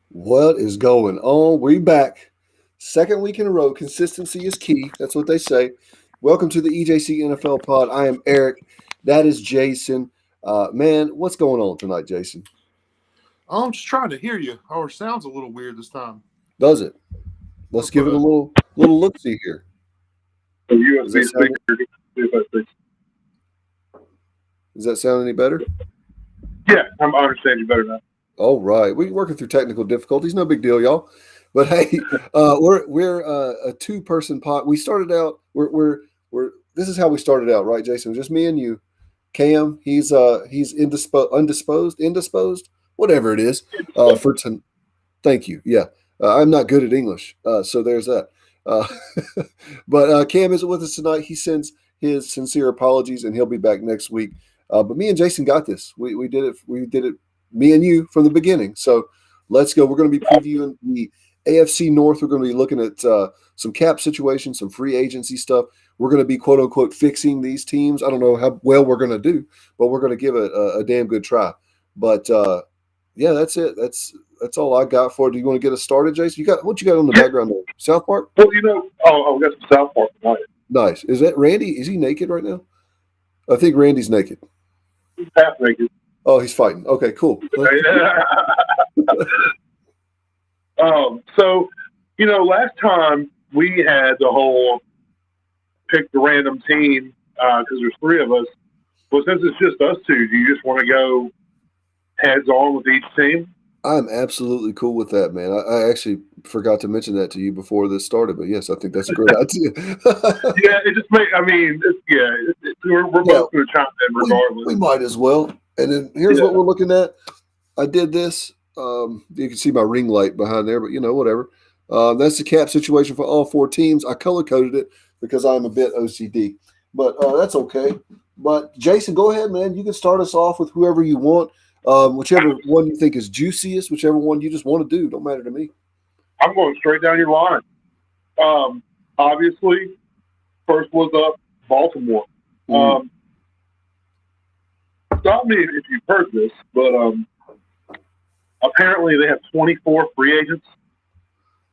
What is going on? We back. Second week in a row. Consistency is key. That's what they say. Welcome to the EJC NFL pod. I am Eric. That is Jason. Man, what's going on tonight, Jason? I'm just trying to hear you. Our sound's a little weird this time. Does it? I'll Let's give put it a a little look see here. A Does USB that sound speaker. See if I fix. does that sound any better? Yeah, I understand you better now. All right. We're working through technical difficulties. No big deal, y'all. But hey, we're a two-person pod. We started out. We're this is how we started out, right, Jason? Just me and you. Cam, he's indisposed, whatever it is. For thank you. Yeah, I'm not good at English, so there's that. Uh, but Cam isn't with us tonight. He sends his sincere apologies, and he'll be back next week. But me and Jason got this. We did it. We did it. Me and you from the beginning. So let's go. We're going to be previewing the AFC North. We're going to be looking at some cap situations, some free agency stuff. We're going to be quote unquote fixing these teams. I don't know how well we're going to do, but we're going to give it a damn good try. But yeah, that's it. That's all I got for it. Do you want to get us started, Jason? What you got on the background there? South Park? Well, we got some South Park tonight. Nice. Is that Randy? Is he naked right now? I think Randy's naked. He's half naked. Oh, he's fighting. Okay, cool. So, last time we had the whole pick the random team because there's three of us. Well, since it's just us two, do you just want to go heads on with each team? I'm absolutely cool with that, man. I actually forgot to mention that to you before this started, but yes, I think that's a great idea. Yeah, it just makes. I mean, we're both going to chime in regardless. We might as well. And then here's what we're looking at. I did this. You can see my ring light behind there, but whatever. That's the cap situation for all four teams. I color coded it because I'm a bit OCD, but that's okay. But Jason, go ahead, man. You can start us off with whoever you want. Whichever one you think is juiciest, whichever one you just want to do, don't matter to me. I'm going straight down your line. Obviously, first was up Baltimore. Stop me if you've heard this, but apparently they have 24 free agents.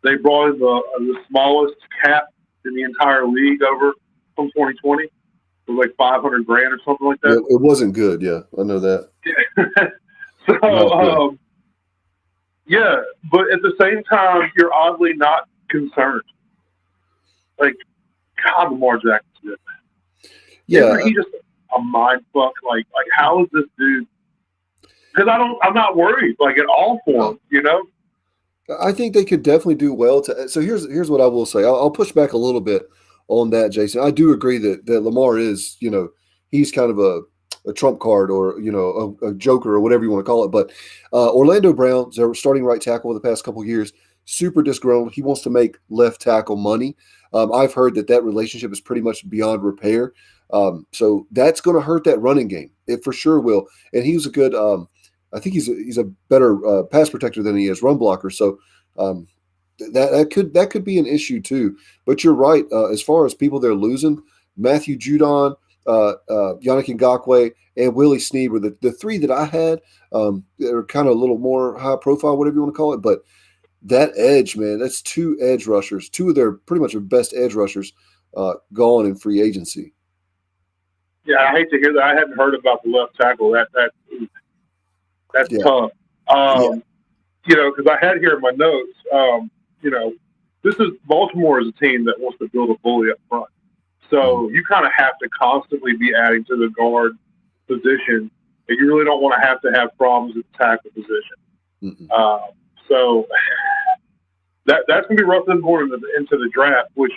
They brought in the smallest cap in the entire league over from 2020. It was like $500,000 or something like that. It wasn't good. Yeah, I know that. So, yeah, but at the same time, you're oddly not concerned. Like, God, Lamar Jackson's good, man. Yeah, Isn't he just a mind fuck? Like how is this dude? Because I'm not worried like at all for him. I think they could definitely do well. So here's what I will say. I'll push back a little bit on that, Jason. I do agree that Lamar is, he's kind of a trump card or a joker or whatever you want to call it. But Orlando Brown's their starting right tackle for the past couple of years, super disgruntled. He wants to make left tackle money. I've heard that relationship is pretty much beyond repair. So that's going to hurt that running game. It for sure will. And he was a good. I think he's a better pass protector than he is run blocker. So that could be an issue too. But you're right. As far as people they're losing, Matthew Judon, Yannick Ngakoue, and Willie Snead were the three that I had. They're kind of a little more high profile, whatever you want to call it. But that edge, man, that's two edge rushers, two of their pretty much their best edge rushers gone in free agency. Yeah, I hate to hear that. I hadn't heard about the left tackle. That's tough. Because I had here in my notes, this is Baltimore is a team that wants to build a bully up front. So you kind of have to constantly be adding to the guard position, and you really don't want to have problems at the tackle position. So that's going to be rough and going into the draft, which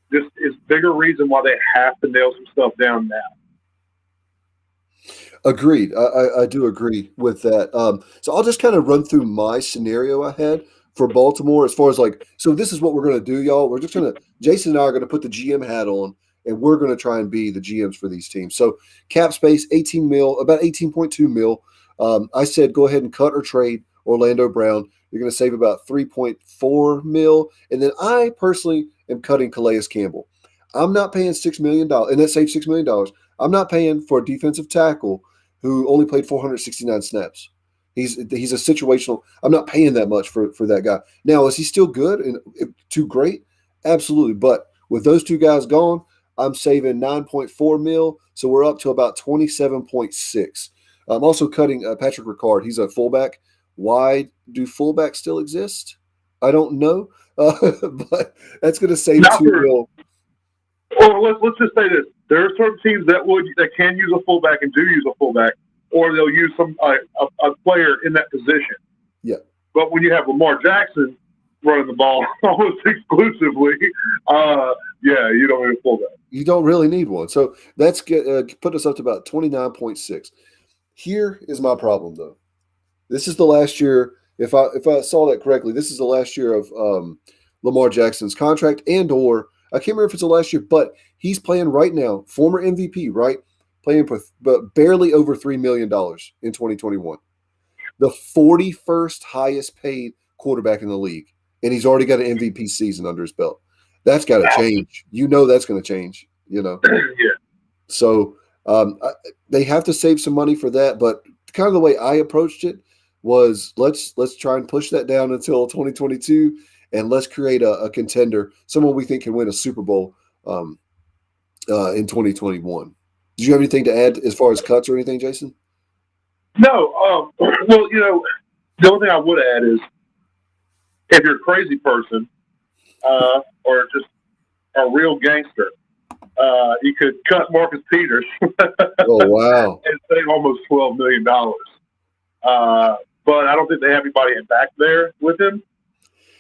just is bigger reason why they have to nail some stuff down now. Agreed. I do agree with that. So I'll just kind of run through my scenario I had for Baltimore as far as so this is what we're going to do, y'all. We're just going to, Jason and I are going to put the GM hat on, and we're going to try and be the GMs for these teams. So cap space, 18 mil, about 18.2 mil. I said go ahead and cut or trade Orlando Brown. You're going to save about 3.4 mil. And then I personally am cutting Calais Campbell. I'm not paying $6 million, and that saves $6 million. I'm not paying for a defensive tackle who only played 469 snaps. He's a situational. I'm not paying that much for that guy. Now, is he still good and too great? Absolutely. But with those two guys gone, I'm saving 9.4 mil. So we're up to about 27.6. I'm also cutting Patrick Ricard. He's a fullback. Why do fullbacks still exist? I don't know. But that's going to save Not 2 mil. Well, let's just say this: there are certain teams that can use a fullback and do use a fullback, or they'll use a player in that position. Yeah. But when you have Lamar Jackson running the ball almost exclusively, you don't need a fullback. You don't really need one. So that's put us up to about 29.6. Here is my problem, though. This is the last year. If I saw that correctly, this is the last year of Lamar Jackson's contract, and/or I can't remember if it's the last year, but he's playing right now, former MVP, right? Playing for barely over $3 million in 2021. The 41st highest paid quarterback in the league, and he's already got an MVP season under his belt. That's got to change. That's going to change, Yeah. So they have to save some money for that, but kind of the way I approached it was let's try and push that down until 2022, and let's create a contender, someone we think can win a Super Bowl in 2021. Did you have anything to add as far as cuts or anything, Jason? No. Well, the only thing I would add is if you're a crazy person or just a real gangster, you could cut Marcus Peters. Oh, wow. And save almost $12 million. But I don't think they have anybody back there with him.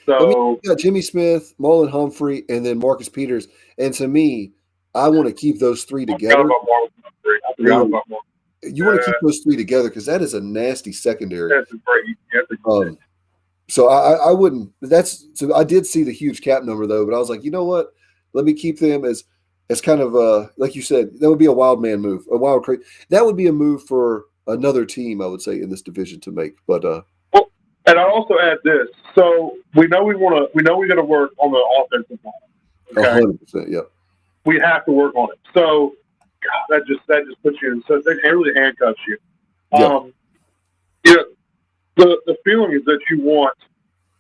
So you got Jimmy Smith, Marlon Humphrey, and then Marcus Peters. And to me, I want to keep those three together. I forgot about Marlon. You want to keep those three together because that is a nasty secondary. That's great. So I wouldn't. So I did see the huge cap number though, but I was like, you know what? Let me keep them as kind of like you said. That would be a wild man move, a wild crazy. That would be a move for another team, I would say, in this division to make. But and I'll also add this. So we know we got to work on the offensive line. Okay? 100%. Yeah. We have to work on it. So God, that just puts you in. So it really handcuffs you. Yeah. The feeling is that you want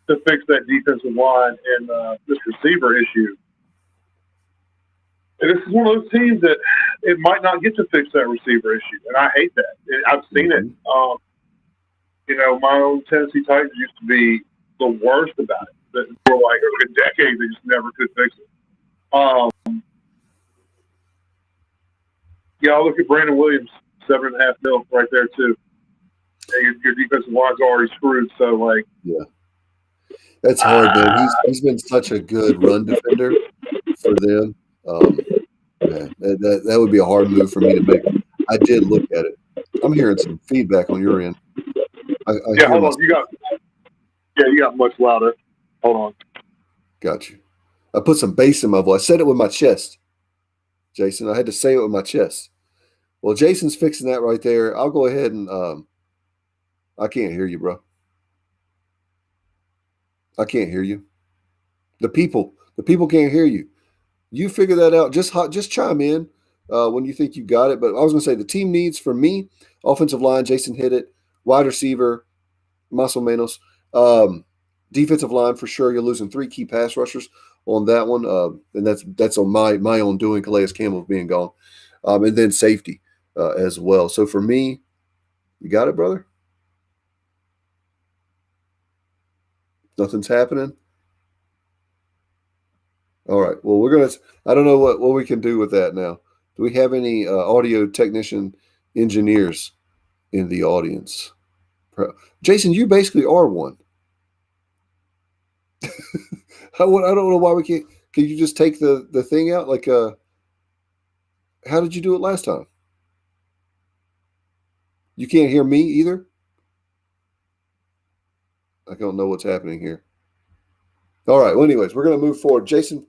to fix that defensive line and this receiver issue. And this is one of those teams that it might not get to fix that receiver issue, and I hate that. I've seen it. My own Tennessee Titans used to be the worst about it. That for like a decade, they just never could fix it. I'll look at Brandon Williams, $7.5 million right there too. And your defensive line's already screwed. So yeah, that's hard, man. He's been such a good run defender for them. Man, that would be a hard move for me to make. I did look at it. I'm hearing some feedback on your end. Hold on. You got much louder. Hold on. Got you. I put some bass in my voice. I said it with my chest, Jason. I had to say it with my chest. Well, Jason's fixing that right there. I'll go ahead and I can't hear you, bro. I can't hear you. The people can't hear you. You figure that out. Just chime in when you think you got it. But I was going to say the team needs, for me, offensive line, Jason hit it, wide receiver, más o menos. Defensive line, for sure. You're losing 3 key pass rushers on that one. And that's on my own doing, Calais Campbell being gone. And then safety as well. So for me, you got it, brother? Nothing's happening? All right. Well, I don't know what we can do with that now. Do we have any audio technician engineers in the audience? Jason, you basically are one. I don't know why we can't. Can you just take the thing out? How did you do it last time? You can't hear me either? I don't know what's happening here. All right. Well, anyways, we're going to move forward. Jason,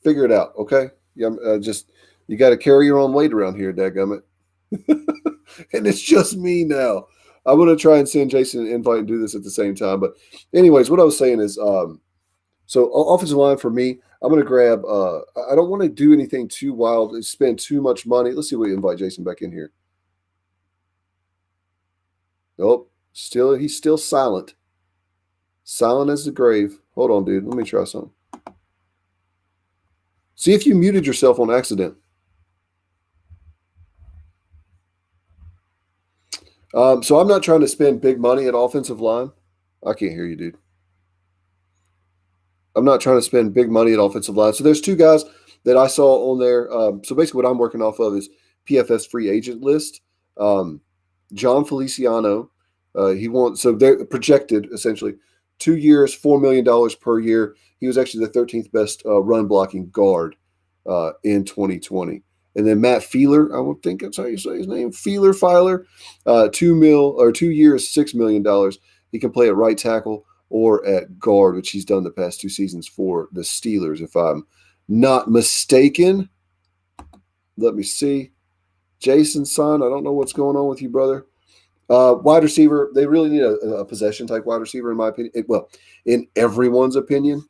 figure it out, okay? Yeah, you got to carry your own weight around here, dadgummit. And it's just me now. I'm going to try and send Jason an invite and do this at the same time. But anyways, what I was saying is, so offensive line for me, I'm going to grab, I don't want to do anything too wild, spend too much money. Let's see if we invite Jason back in here. Nope. He's still silent. Silent as the grave. Hold on, dude. Let me try something. See if you muted yourself on accident. So I'm not trying to spend big money at offensive line. I can't hear you, dude. I'm not trying to spend big money at offensive line. So there's two guys that I saw on there. So basically what I'm working off of is PFS free agent list. John Feliciano, so they're projected essentially 2 years, $4 million per year. He was actually the 13th best run blocking guard in 2020. And then Matt Filer, I would think that's how you say his name, Filer, 2 years, $6 million. He can play at right tackle or at guard, which he's done the past 2 seasons for the Steelers, if I'm not mistaken. Let me see. Jason Son, I don't know what's going on with you, brother. Wide receiver, they really need a possession type wide receiver, in my opinion. In everyone's opinion.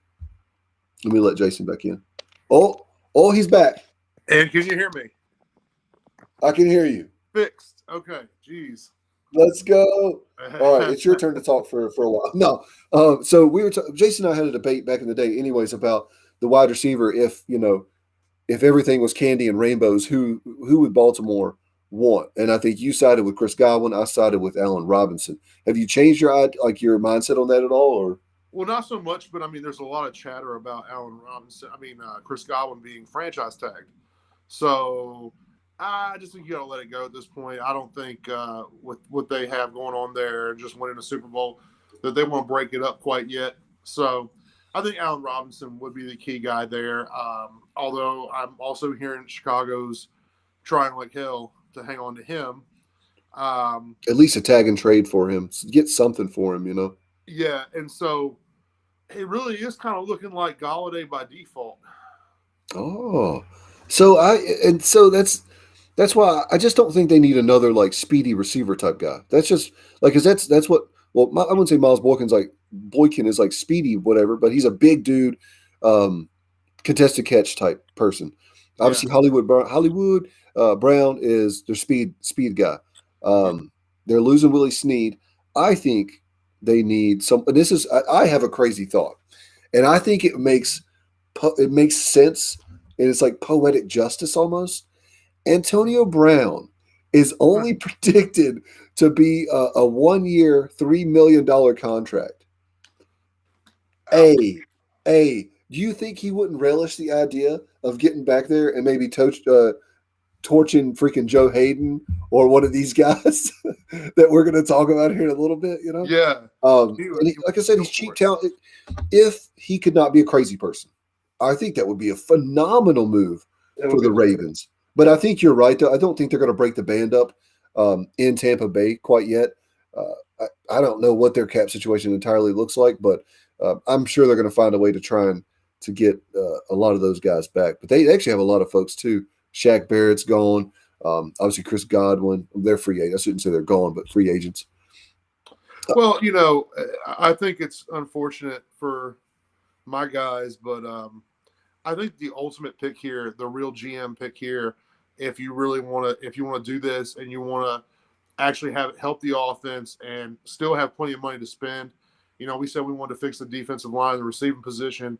Let me let Jason back in. Oh, he's back. And can you hear me? I can hear you. Fixed. Okay. Jeez. Let's go. All right, it's your turn to talk for a while. No, so we were Jason and I had a debate back in the day, anyways, about the wide receiver. If everything was candy and rainbows, who would Baltimore want? And I think you sided with Chris Godwin. I sided with Allen Robinson. Have you changed your mindset on that at all, or? Well, not so much, but I mean, there's a lot of chatter about Allen Robinson. Chris Godwin being franchise tagged. So I just think you got to let it go at this point. I don't think with what they have going on there and just winning the Super Bowl that they want to break it up quite yet. So I think Allen Robinson would be the key guy there. Although I'm also hearing Chicago's trying like hell to hang on to him. At least a tag and trade for him. Get something for him, you know? Yeah, and so it really is kind of looking like Golladay by default. Oh. So that's why I just don't think they need another like speedy receiver type guy. That's just like, because that's what. Well, I wouldn't say Miles Boykin is like speedy, whatever, but he's a big dude, contested catch type person. Obviously, yeah. Hollywood Brown is their speed guy. They're losing Willie Snead. I think they need some. And this is I have a crazy thought, and I think it makes sense. And it's like poetic justice almost. Antonio Brown is only predicted to be a 1 year, $3 million contract. Do you think he wouldn't relish the idea of getting back there and maybe torching freaking Joe Hayden or one of these guys that we're going to talk about here in a little bit, you know? Yeah. Like I said, he's cheap talent. If he could not be a crazy person, I think that would be a phenomenal move for the Ravens. But I think you're right, though. I don't think they're going to break the band up in Tampa Bay quite yet. I don't know what their cap situation entirely looks like, but I'm sure they're going to find a way to try and to get a lot of those guys back. But they actually have a lot of folks, too. Shaq Barrett's gone. Obviously, Chris Godwin. They're free agents. I shouldn't say they're gone, but free agents. Well, I think it's unfortunate for my guys, but I think the ultimate pick here, the real GM pick here, if you want to do this and you want to actually help the offense and still have plenty of money to spend, we said we wanted to fix the defensive line, the receiving position.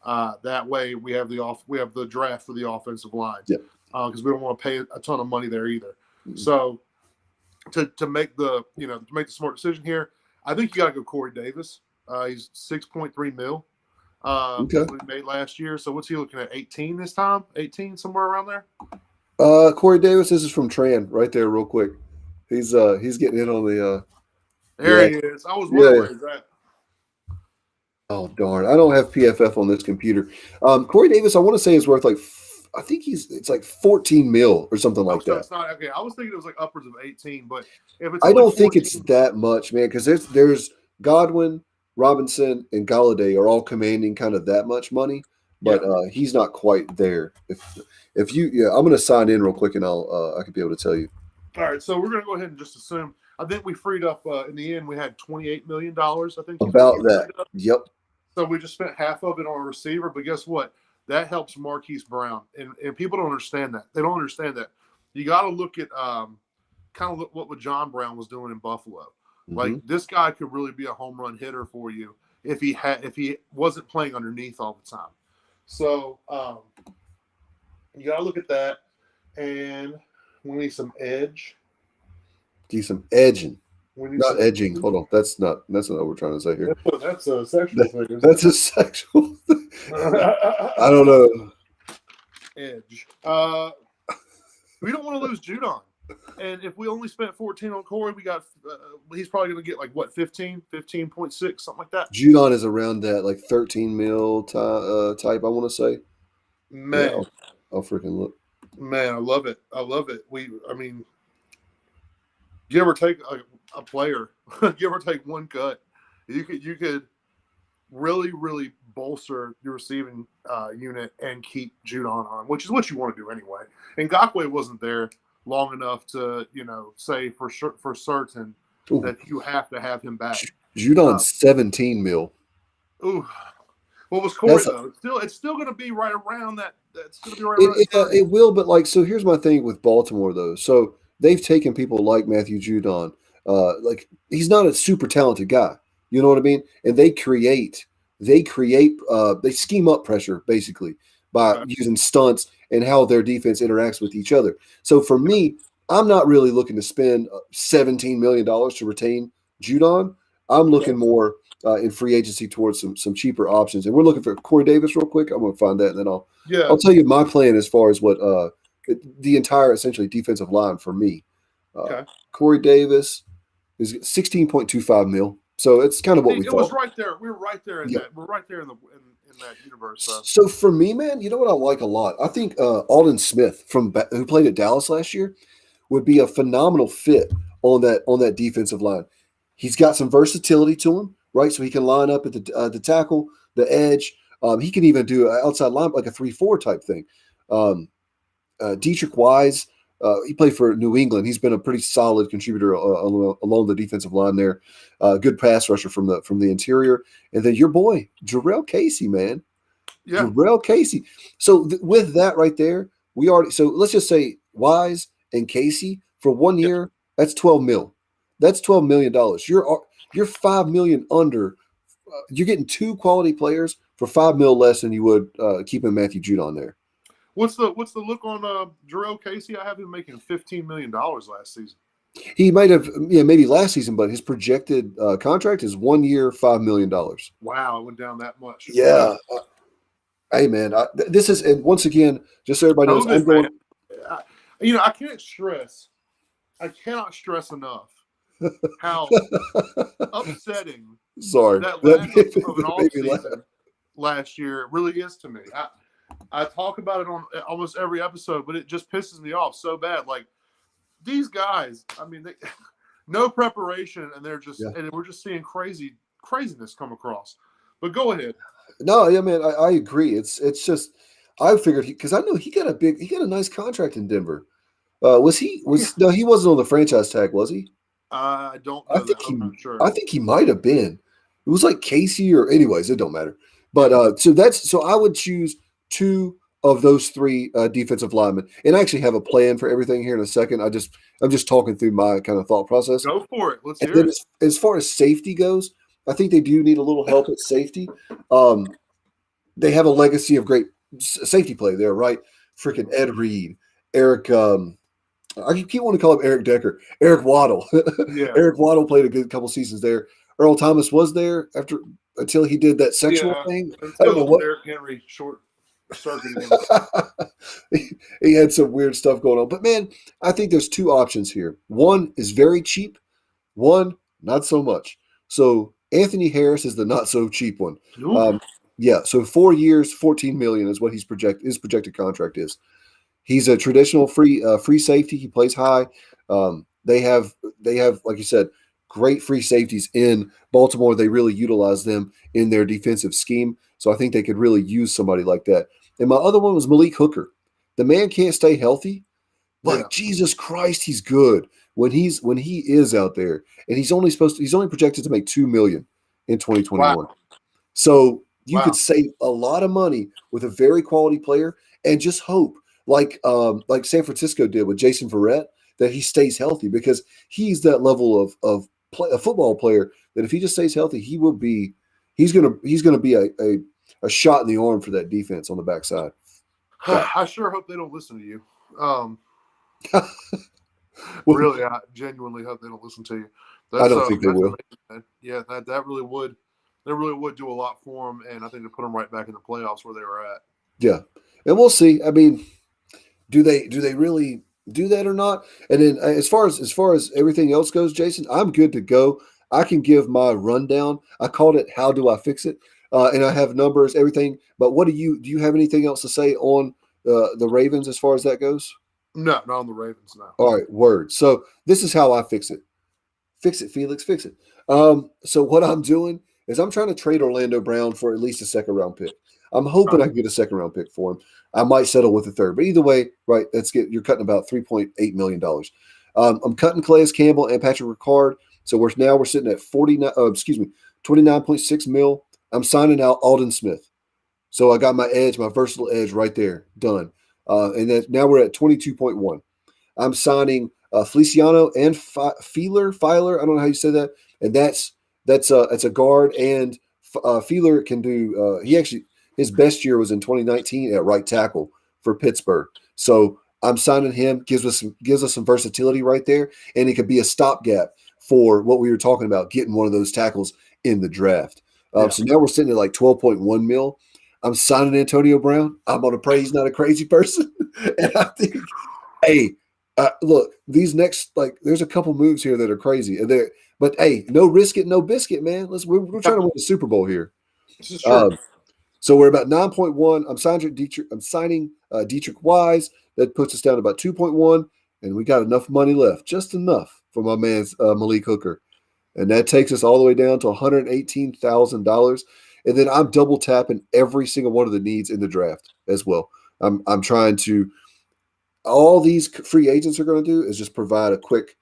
That way we have the draft for the offensive line. Yeah. Because we don't want to pay a ton of money there either. Mm-hmm. So to make the smart decision here, I think you got to go Corey Davis. He's $6.3 million. Okay. What he made last year. So what's he looking at? 18 this time? 18, somewhere around there? Corey Davis, this is from Tran right there real quick. He's getting in on the there he is. I was wondering where he's at. Oh darn. I don't have PFF on this computer. Corey Davis, I want to say is worth I think it's like 14 mil or something like that. It's not okay. I was thinking it was like upwards of 18, but if it's I don't think it's that much, man, because there's Godwin, Robinson, and Golladay are all commanding kind of that much money, but he's not quite there. If you, I'm going to sign in real quick and I could be able to tell you. All right, so we're going to go ahead and just assume. I think we freed up in the end. We had $28 million. I think about that. Yep. So we just spent half of it on a receiver, but guess what? That helps Marquise Brown, and people don't understand that. They don't understand that. You got to look at kind of what John Brown was doing in Buffalo. Like this guy could really be a home run hitter for you if he wasn't playing underneath all the time. So you gotta look at that, and we need some edge. Do some edging. Not edging. Edge. Hold on. That's not what we're trying to say here. That's a sexual thing. That's a sexual thing. I don't know. Edge. We don't want to lose Judon. And if we only spent 14 on Corey, we got he's probably going to get like what 15.6, something like that. Judon is around that like 13 mil type. I want to say. Man, yeah, I'll freaking look. Man, I love it. I mean, give or take a player, give or take one cut, you could really, really bolster your receiving unit and keep Judon on, which is what you want to do anyway. And Ngakoue wasn't there long enough to, say for certain that you have to have him back. Judon's 17 mil. Ooh. What was Corey though? It's still going to be right around that. It's going to be right around. It will, but so here's my thing with Baltimore though. So they've taken people like Matthew Judon. He's not a super talented guy. You know what I mean? And they scheme up pressure basically by using stunts and how their defense interacts with each other. So for me, I'm not really looking to spend $17 million to retain Judon. I'm looking more in free agency towards some cheaper options. And we're looking for Corey Davis real quick. I'm going to find that, and then I'll tell you my plan as far as what the entire essentially defensive line for me. Corey Davis is 16.25 mil. So it's kind of what we thought. It was right there. We were right there in that. We're right there in that universe. So for me, man, you know what I like a lot? I think Alden Smith who played at Dallas last year would be a phenomenal fit on that defensive line. He's got some versatility to him, right? So he can line up at the tackle, the edge. He can even do an outside line, like a 3-4 type thing. Dietrich Wise, he played for New England. He's been a pretty solid contributor along the defensive line there. Good pass rusher from the interior. And then your boy, Jarrell Casey, man. Yeah. Jarrell Casey. So with that right there, so let's just say Wise and Casey for 1 year, that's 12 mil. That's $12 million. You're $5 million under. You're getting two quality players for $5 million less than you would keeping Matthew Judon there. What's the look on Jarrell Casey? I have him making $15 million last season. He might have, maybe last season, but his projected contract is 1 year, $5 million. Wow, it went down that much. Yeah. Hey, man, this is, and once again, just so everybody knows, I'm going. I cannot stress enough how upsetting that of an off season last year really is to me. I talk about it on almost every episode, but it just pisses me off so bad. Like these guys, I mean, no preparation, and and we're just seeing craziness come across. But go ahead. No, yeah, man, I agree. It's just I figured because I know he got a nice contract in Denver. No, he wasn't on the franchise tag, was he? I don't know. I'm not sure. I think he might have been. It was like Casey or anyways, it don't matter. But so I would choose two of those three defensive linemen. And I actually have a plan for everything here in a second. I'm just talking through my kind of thought process. Go for it. Let's hear it. As far as safety goes, I think they do need a little help at safety. They have a legacy of great safety play there, right? Freaking Ed Reed, Eric I keep wanting to call him Eric Decker. Eric Waddle. Yeah. Eric Waddle played a good couple seasons there. Earl Thomas was there until he did that sexual thing. I don't know what. Eric Henry short circuit. He had some weird stuff going on. But, man, I think there's two options here. One is very cheap. One, not so much. So Anthony Harris is the not so cheap one. So 4 years, $14 million is what his projected contract is. He's a traditional free safety. He plays high. They have, like you said, great free safeties in Baltimore. They really utilize them in their defensive scheme. So I think they could really use somebody like that. And my other one was Malik Hooker. The man can't stay healthy, but Jesus Christ, he's good when he is out there. And he's only projected to make $2 million in 2021. Wow. So you could save a lot of money with a very quality player and just hope. Like San Francisco did with Jason Verrett, that he stays healthy because he's that level of a football player that if he just stays healthy, he's gonna be a shot in the arm for that defense on the backside. I sure hope they don't listen to you. Well, really, I genuinely hope they don't listen to you. I don't think they will. Amazing, yeah, that really would. They really would do a lot for them, and I think they put them right back in the playoffs where they were at. Yeah, and we'll see. I mean, do they really do that or not? And then as far as everything else goes, Jason, I'm good to go. I can give my rundown. I called it "How do I fix it?" And I have numbers, everything. But do you have anything else to say on the Ravens as far as that goes? No, not on the Ravens. No. All right, word. So this is how I fix it. Fix it, Felix. Fix it. So what I'm doing is I'm trying to trade Orlando Brown for at least a second round pick. I'm hoping I can get a second round pick for him. I might settle with a third, but either way, right? You're cutting about $3.8 million. I'm cutting Calais Campbell and Patrick Ricard. So we're sitting at 29.6 mil. I'm signing out Alden Smith. So I got my versatile edge right there, done. And then now we're at 22.1. I'm signing Feliciano and Filer. I don't know how you say that. And that's a guard. And Filer can do. His best year was in 2019 at right tackle for Pittsburgh. So I'm signing him. Gives us some versatility right there, and it could be a stopgap for what we were talking about, getting one of those tackles in the draft. So now we're sitting at like 12.1 mil. I'm signing Antonio Brown. I'm going to pray he's not a crazy person. And I think, hey, look, these next, there's a couple moves here that are crazy. But hey, no risk it, no biscuit, man. We're trying to win the Super Bowl here. This is true. So we're about 9.1. I'm signing Dietrich Wise. That puts us down to about 2.1. And we got enough money left, just enough for my man Malik Hooker. And that takes us all the way down to $118,000. And then I'm double tapping every single one of the needs in the draft as well. I'm trying to – all these free agents are going to do is just provide a quick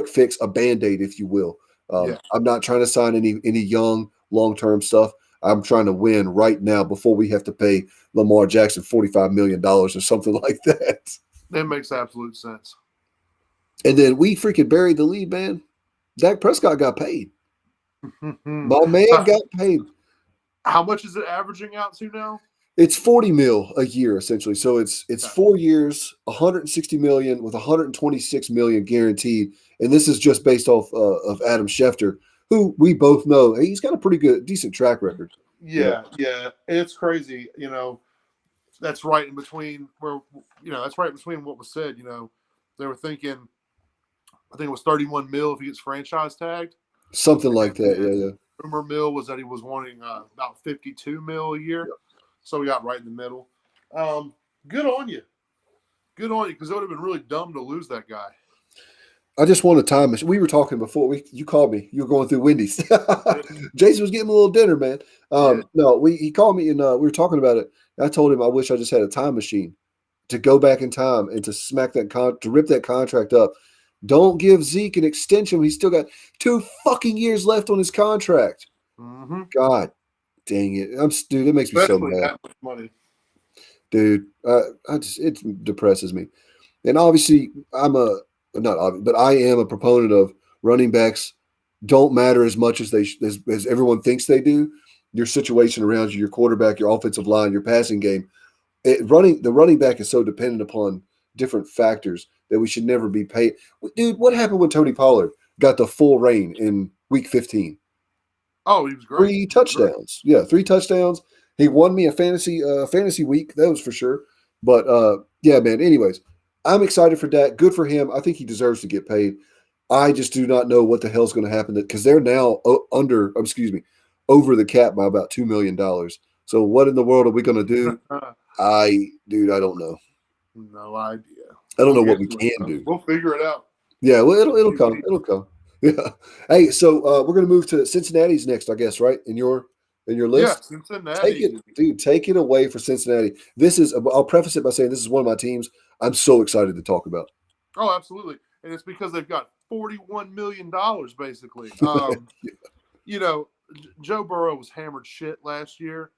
fix, a Band-Aid, if you will. I'm not trying to sign any young, long-term stuff. I'm trying to win right now before we have to pay Lamar Jackson $45 million or something like that. That makes absolute sense. And then we freaking buried the lead, man. Dak Prescott got paid. My man got paid. How much is it averaging out to now? It's 40 mil a year, essentially. So it's 4 years, 160 million with 126 million guaranteed. And this is just based off of Adam Schefter, who we both know he's got a pretty decent track record. Yeah. It's crazy. That's right in between what was said. They were thinking, I think it was 31 mil if he gets franchise tagged. Something like that, yeah. Rumor mill was that he was wanting about 52 mil a year. Yep. So we got right in the middle. Good on you. Good on you, because it would have been really dumb to lose that guy. I just want a time machine. We were talking before. You called me. You were going through Wendy's. Jason was getting a little dinner, man. No, he called me and we were talking about it. I told him I wish I just had a time machine to go back in time and to smack to rip that contract up. Don't give Zeke an extension. He's still got 2 fucking years left on his contract. Mm-hmm. God dang it. Dude, it makes me so mad. That much money. Dude, it depresses me. And obviously I am a proponent of running backs don't matter as much as as everyone thinks they do. Your situation around you, your quarterback, your offensive line, your passing game. The running back is so dependent upon different factors that we should never be paid. Dude, what happened when Tony Pollard got the full reign in week 15? Oh, he was great. 3 touchdowns. Great. Yeah, 3 touchdowns. He won me a fantasy week, that was for sure. But yeah, man. Anyways, I'm excited for Dak. Good for him. I think he deserves to get paid. I just do not know what the hell's going to happen because they're now over the cap by about $2 million. So what in the world are we going to do? I don't know. No idea. I don't know what we can do. We'll figure it out. Yeah, well, it'll come. It'll come. Yeah. Hey, so we're going to move to Cincinnati's next, I guess, right? In your list? Yeah, Cincinnati. Take it away for Cincinnati. I'll preface it by saying this is one of my teams I'm so excited to talk about. Oh, absolutely. And it's because they've got $41 million, basically. Joe Burrow was hammered shit last year.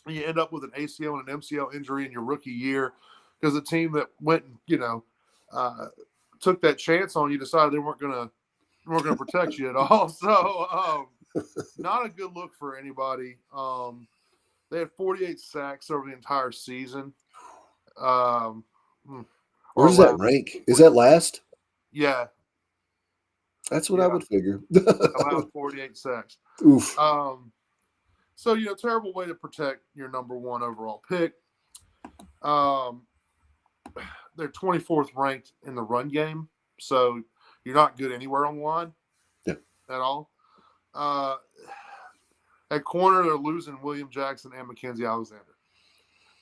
You end up with an ACL and an MCL injury in your rookie year because the team that went and, took that chance on you decided they weren't going to weren't going to protect you at all. So not a good look for anybody. They had 48 sacks over the entire season. Where does that rank? Is that last? Yeah. That's what I would figure. Allowed 48 sacks. Oof. So, terrible way to protect your number one overall pick. They're 24th ranked in the run game, so you're not good anywhere on the line at all. At corner, they're losing William Jackson and Mackenzie Alexander.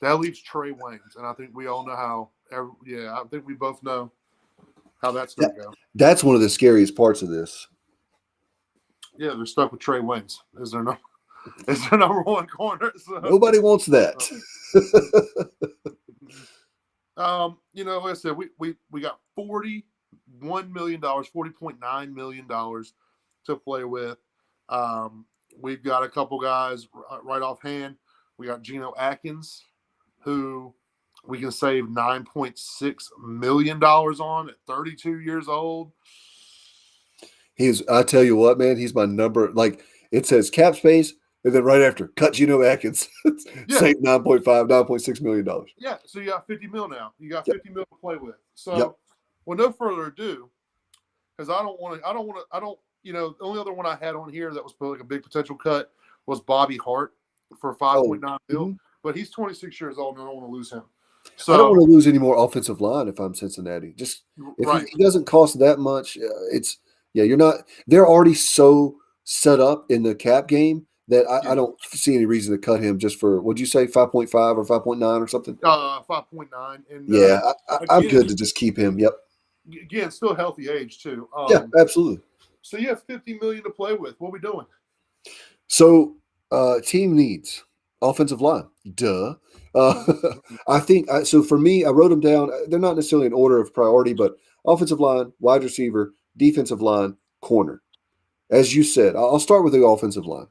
That leaves Trey Waynes, and I think we all know how. I think we both know how that's going to go. That's one of the scariest parts of this. Yeah, they're stuck with Trey Waynes. Is their number one corner? So. Nobody wants that. Like I said, we got $41 million, $40.9 million to play with. We've got a couple guys right offhand. We got Geno Atkins, who we can save $9.6 million on at 32 years old. I tell you what, man, he's my number. Like, it says cap space, and then right after, cut Geno Atkins. Save $9.6 million. Yeah, so you got $50 million now. You got $50 million to play with. So, well, no further ado, because the only other one I had on here that was like a big potential cut was Bobby Hart for $5.9 million. But he's 26 years old, and I don't want to lose him. So I don't want to lose any more offensive line if I'm Cincinnati. Just if he doesn't cost that much, you're not. They're already so set up in the cap game that I don't see any reason to cut him just for, what'd you say, 5.5 or 5.9 or something? 5.9. And I'm good to just keep him. Yep. Again, still healthy age too. Absolutely. So you have $50 million to play with. What are we doing? So team needs offensive line. Duh. I think so. For me, I wrote them down. They're not necessarily in order of priority, but offensive line, wide receiver, defensive line, corner. As you said, I'll start with the offensive line.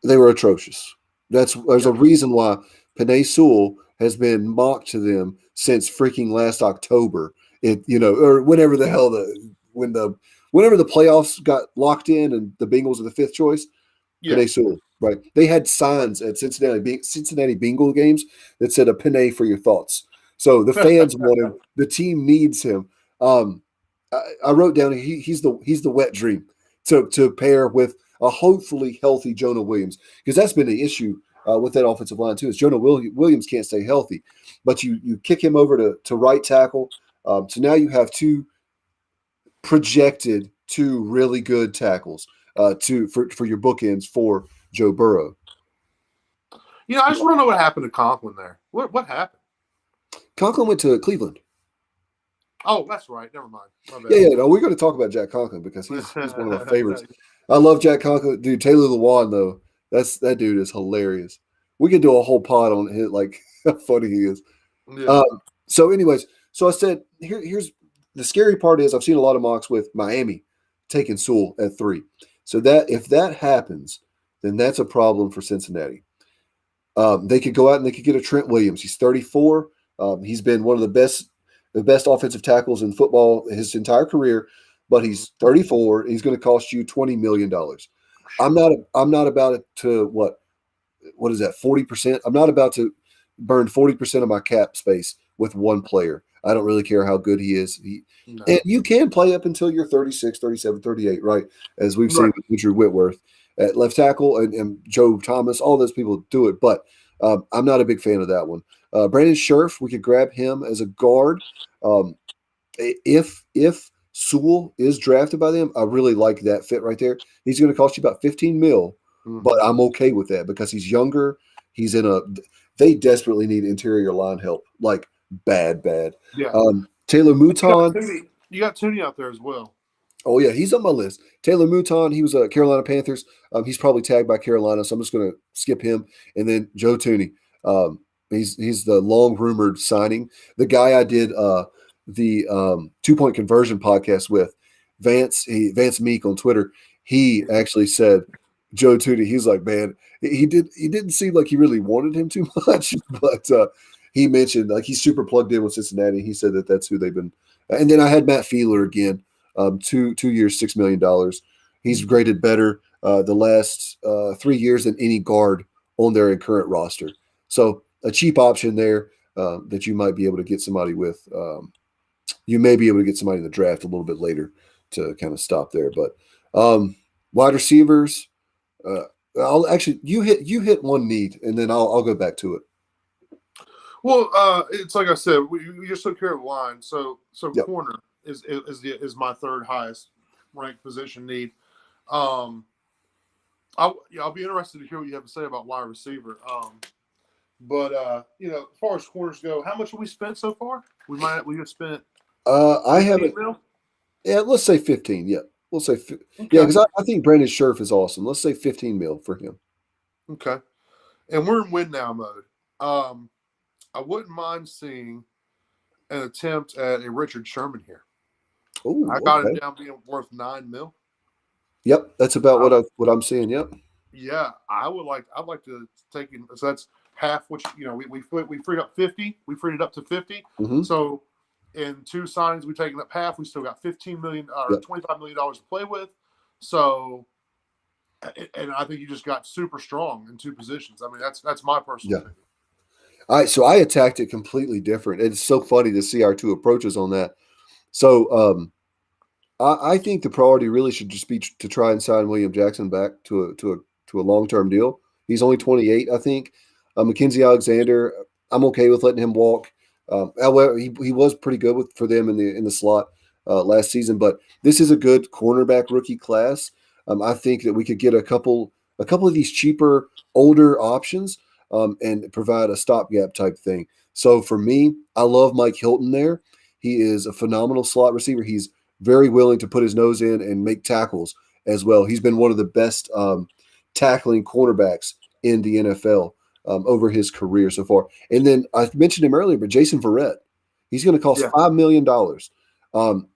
They were atrocious. There's a reason why Penei Sewell has been mocked to them since freaking last October. Or whenever the hell whenever the playoffs got locked in and the Bengals are the fifth choice. Penei Sewell, right? They had signs at Cincinnati Bengal games that said a Penei for your thoughts. So the fans want him. The team needs him. I wrote down he's the wet dream to pair with a hopefully healthy Jonah Williams, because that's been the issue with that offensive line too. Is Jonah Williams can't stay healthy, but you kick him over to right tackle. So now you have two really good tackles for your bookends for Joe Burrow. I just want to know what happened to Conklin there. What happened? Conklin went to Cleveland. Oh, that's right. Never mind. No, we're going to talk about Jack Conklin because he's one of my favorites. I love Jack Conklin. Dude, Taylor Lewan, though, that dude is hilarious. We could do a whole pod on it, like how funny he is. Yeah. So anyways, I said, here's the scary part is I've seen a lot of mocks with Miami taking Sewell at 3. So that if that happens, then that's a problem for Cincinnati. They could go out and they could get a Trent Williams. He's 34. He's been one of the best offensive tackles in football his entire career, but he's 34. He's going to cost you $20 million. I'm not about it to what is that, 40%? I'm not about to burn 40% of my cap space with one player. I don't really care how good he is. And you can play up until you're 36, 37, 38, right? As we've seen with Andrew Whitworth at left tackle and Joe Thomas, all those people do it. But I'm not a big fan of that one. Brandon Scherf, we could grab him as a guard. If Sewell is drafted by them, I really like that fit right there. He's going to cost you about $15 million, but I'm okay with that because he's younger. They desperately need interior line help, like bad. Yeah. Taylor Mouton. You got Tooney out there as well. Oh, yeah, he's on my list. Taylor Mouton, he was a Carolina Panthers. He's probably tagged by Carolina, so I'm just going to skip him. And then Joe Tooney. He's the long-rumored signing. The guy I did the 2-point conversion podcast with, Vance Meek on Twitter, he actually said Joe Tooney, he's like, man, he didn't seem like he really wanted him too much, but he mentioned like he's super plugged in with Cincinnati. He said that's who they've been. And then I had Matt Fiedler again. 2 years, $6 million. He's graded better the last 3 years than any guard on their current roster. So a cheap option there that you might be able to get somebody with. You may be able to get somebody in the draft a little bit later to kind of stop there. But wide receivers, I'll actually you hit one need, and then I'll go back to it. Well, it's like I said, we just took care of the line. So Yep. corner is my third highest ranked position need. I'll be interested to hear what you have to say about wide receiver. But as far as corners go, how much have we spent so far? We have spent. I haven't. Mil? Yeah, let's say 15. Yeah, we'll say. Okay. Yeah, because I think Brandon Scherf is awesome. Let's say 15 mil for him. Okay, and we're in win now mode. I wouldn't mind seeing an attempt at a Richard Sherman here. Oh, I got it down being worth $9 million. Yep, that's about what I'm seeing. Yep. Yeah, I'd like to take in. So that's half. Which we freed up 50. We freed it up to 50. Mm-hmm. So in 2 signings, we've taken up half. We still got $15 million or $25 million to play with. So, and I think you just got super strong in 2 positions. I mean, that's my personal opinion. All right, so I attacked it completely different. It's so funny to see our 2 approaches on that. So I think the priority really should just be to try and sign William Jackson back to a long-term deal. He's only 28, I think. Mackenzie Alexander, I'm okay with letting him walk. However, he was pretty good for them in the slot last season. But this is a good cornerback rookie class. I think that we could get a couple of these cheaper, older options and provide a stopgap type thing. So for me, I love Mike Hilton there. He is a phenomenal slot receiver. He's very willing to put his nose in and make tackles as well. He's been one of the best tackling cornerbacks in the NFL over his career so far. And then I mentioned him earlier, but Jason Verrett, he's going to cost $5 million.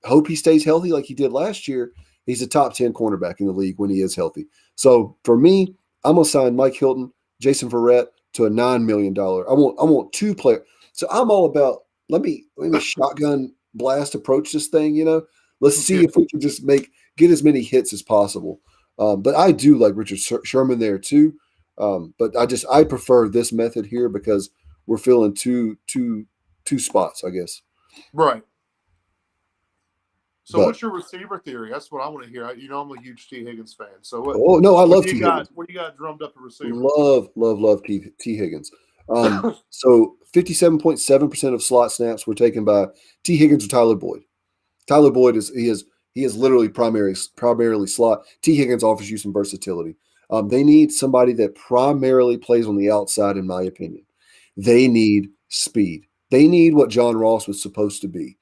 Hope he stays healthy like he did last year. He's a top 10 cornerback in the league when he is healthy. So for me, I'm going to sign Mike Hilton, Jason Verrett to a $9 million. I want 2 players. So I'm all about let me shotgun blast approach this thing. Let's see if we can just get as many hits as possible. But I do like Richard Sherman there too. But I prefer this method here because we're filling two spots, I guess. Right. So what's your receiver theory? That's what I want to hear. I'm a huge T. Higgins fan. So I love T. Higgins. What do you got drummed up a receiver? Love T. Higgins. So 57.7% of slot snaps were taken by T. Higgins or Tyler Boyd. Tyler Boyd is literally primarily slot. T. Higgins offers you some versatility. They need somebody that primarily plays on the outside, in my opinion. They need speed. They need what John Ross was supposed to be.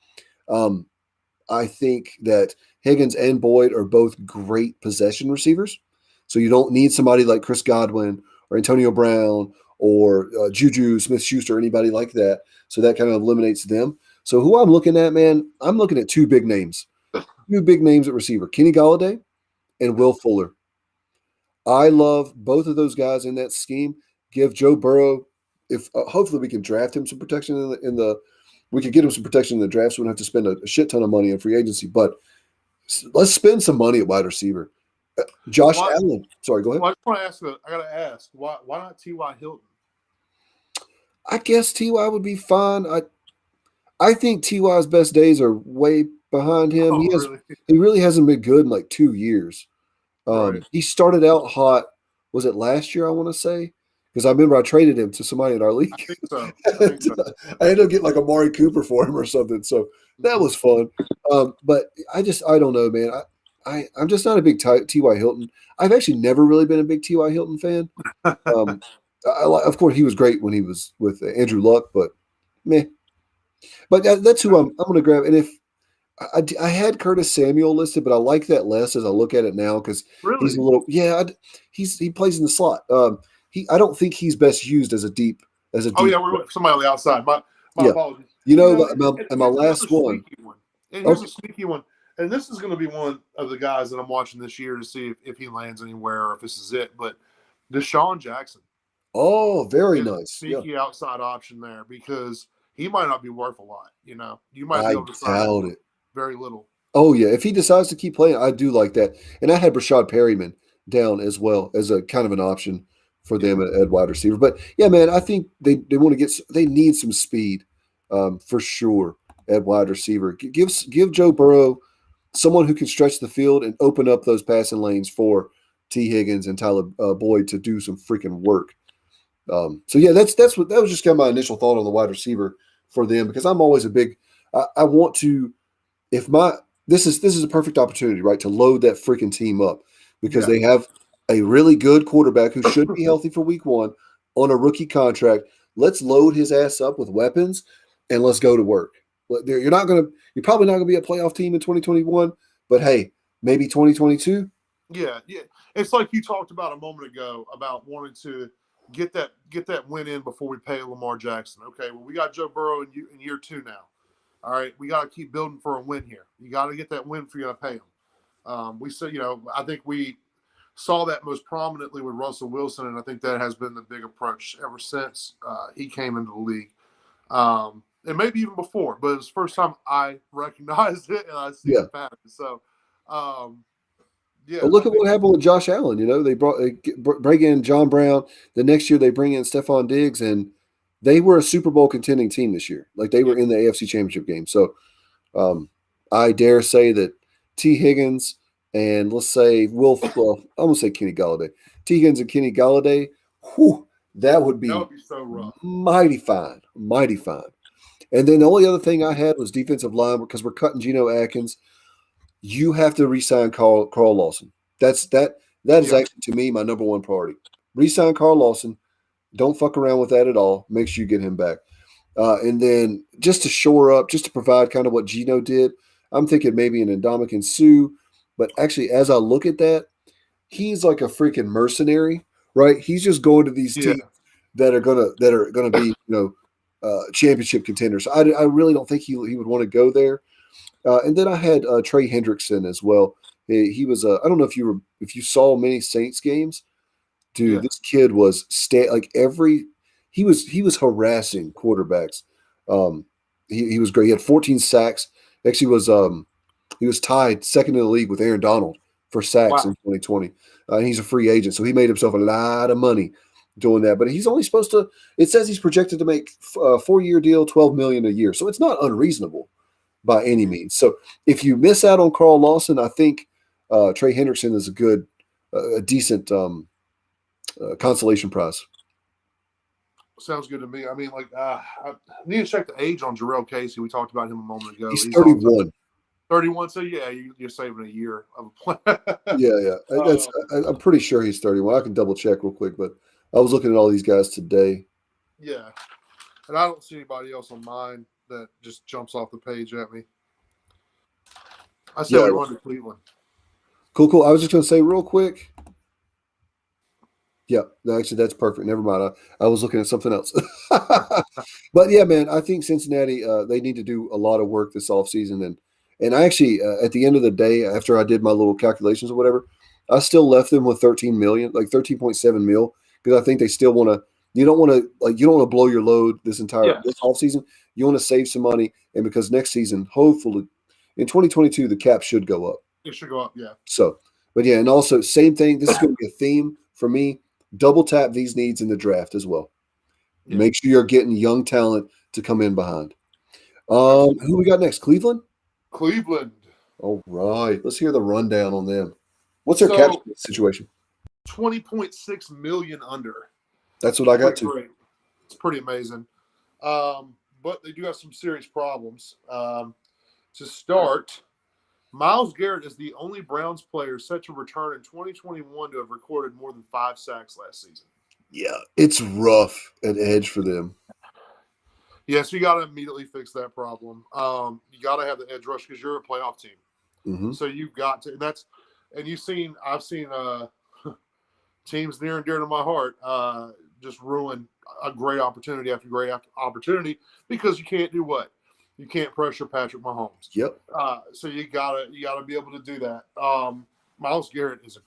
I think that Higgins and Boyd are both great possession receivers. So you don't need somebody like Chris Godwin or Antonio Brown or Juju Smith-Schuster or anybody like that. So that kind of eliminates them. So who I'm looking at, man, I'm looking at 2 big names. 2 big names at receiver, Kenny Golladay and Will Fuller. I love both of those guys in that scheme. Give Joe Burrow, if hopefully we can draft him some protection we could get him some protection in the draft so we don't have to spend a shit ton of money in free agency. But let's spend some money at wide receiver. Josh Allen. Sorry, go ahead. Well, I just want to I got to ask, why not T.Y. Hilton? I guess T.Y. would be fine. I think T.Y.'s best days are way behind him. He really hasn't been good in like 2 years. Right. He started out hot. Was it last year, I want to say? Because I remember I traded him to somebody in our league. I think so. I ended up getting like Amari Cooper for him or something. So that was fun. But I don't know, man. I'm just not a big T.Y. Hilton. I've actually never really been a big T.Y. Hilton fan. Of course, he was great when he was with Andrew Luck, but meh. But that's who I'm going to grab. And if I had Curtis Samuel listed, but I like that less as I look at it now because he's a little he plays in the slot. I don't think he's best used as a deep. Oh yeah, we're somebody on the outside. My apologies. My last one. And here's a sneaky one. And this is going to be one of the guys that I'm watching this year to see if he lands anywhere or if this is it. But Deshaun Jackson. Oh, very nice. Sneaky outside option there because he might not be worth a lot. You might be able to doubt it. Very little. Oh yeah, if he decides to keep playing, I do like that. And I had Rashad Perryman down as well as a kind of an option for them at wide receiver. But yeah, man, I think they want to they need some speed for sure at wide receiver. Give Joe Burrow someone who can stretch the field and open up those passing lanes for T. Higgins and Tyler Boyd to do some freaking work. So yeah, that was just kind of my initial thought on the wide receiver for them, because I'm always a big I want to, if my this is a perfect opportunity, right, to load that freaking team up, because they have a really good quarterback who should be healthy for week 1 on a rookie contract. Let's load his ass up with weapons and let's go to work. You're probably not going to be a playoff team in 2021, but hey, maybe 2022. Yeah. It's like you talked about a moment ago about wanting to get that win in before we pay Lamar Jackson. Okay, well, we got Joe Burrow in year 2 now. All right, we got to keep building for a win here. You got to get that win if you're going to pay him. We said, I think we saw that most prominently with Russell Wilson, and I think that has been the big approach ever since he came into the league. And maybe even before, but it was the first time I recognized it and I see the pattern. So, But look at what happened with Josh Allen. They bring in John Brown. The next year they bring in Stephon Diggs, and they were a Super Bowl contending team this year. Like, they were in the AFC Championship game. So I dare say that T. Higgins and let's say I'm going to say Kenny Galladay. T. Higgins and Kenny Galladay, that would be so rough. Mighty fine. Mighty fine. And then the only other thing I had was defensive line, because we're cutting Geno Atkins. You have to re-sign Carl Lawson. That is actually, to me, my number one priority. Re-sign Carl Lawson. Don't fuck around with that at all. Make sure you get him back. And then just to shore up, just to provide kind of what Geno did, I'm thinking maybe an Ndamukong Suh. But actually, as I look at that, he's like a freaking mercenary, right? He's just going to these teams that are gonna be championship contenders. I really don't think he would want to go there. And then I had Trey Hendrickson as well. He was I don't know if you saw many Saints games, dude. This kid was he was harassing quarterbacks. He was great. He had 14 sacks. Actually, he was tied second in the league with Aaron Donald for sacks in 2020. And he's a free agent, so he made himself a lot of money doing that. But he's only supposed to. It says he's projected to make a 4-year deal, $12 million a year. So it's not unreasonable by any means. So if you miss out on Carl Lawson, I think Trey Hendrickson is a decent consolation prize. Sounds good to me. I mean, I need to check the age on Jarrell Casey. We talked about him a moment ago. He's 31. 31. So yeah, you're saving a year of a plan. Yeah. I'm pretty sure he's 31. I can double check real quick, but I was looking at all these guys today. Yeah, and I don't see anybody else on mine that just jumps off the page at me. I said we run to Cleveland. Cool. I was just going to say real quick. Yeah, actually, that's perfect. Never mind. I was looking at something else. But yeah, man, I think Cincinnati, they need to do a lot of work this offseason. And I actually, at the end of the day, after I did my little calculations or whatever, I still left them with $13 million, like $13.7 million, because I think they still want to. You don't want to blow your load this offseason. You want to save some money, and because next season, hopefully, in 2022, the cap should go up. It should go up, yeah. So, but yeah, and also same thing. This is going to be a theme for me. Double tap these needs in the draft as well. Yeah. Make sure you're getting young talent to come in behind. Who we got next? Cleveland? Cleveland. All right. Let's hear the rundown on them. What's their cap situation? $20.6 million under. That's what I got too. Great. It's pretty amazing. But they do have some serious problems. To start, Myles Garrett is the only Browns player set to return in 2021 to have recorded more than 5 sacks last season. Yeah, it's rough at edge for them. Yeah, so you got to immediately fix that problem. You got to have the edge rush because you're a playoff team. Mm-hmm. So you've got to. I've seen teams near and dear to my heart just ruin a great opportunity after great opportunity because you can't do what? You can't pressure Patrick Mahomes. Yep. So you gotta be able to do that. Myles Garrett is a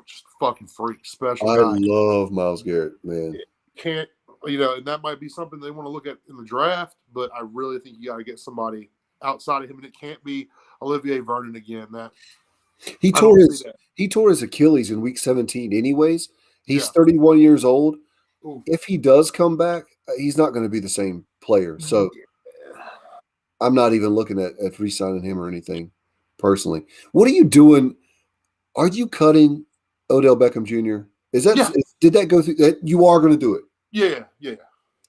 just fucking freak, special guy. I love Myles Garrett, man. Can't and that might be something they want to look at in the draft, but I really think you got to get somebody outside of him, and it can't be Olivier Vernon again. That He I tore don't see his that. he tore his Achilles in week 17 anyways. He's Yeah. 31 years old. Ooh. If he does come back, he's not going to be the same player. So I'm not even looking at re-signing him or anything personally. What are you doing? Are you cutting Odell Beckham Jr.? Did that go through that? You are going to do it. Yeah.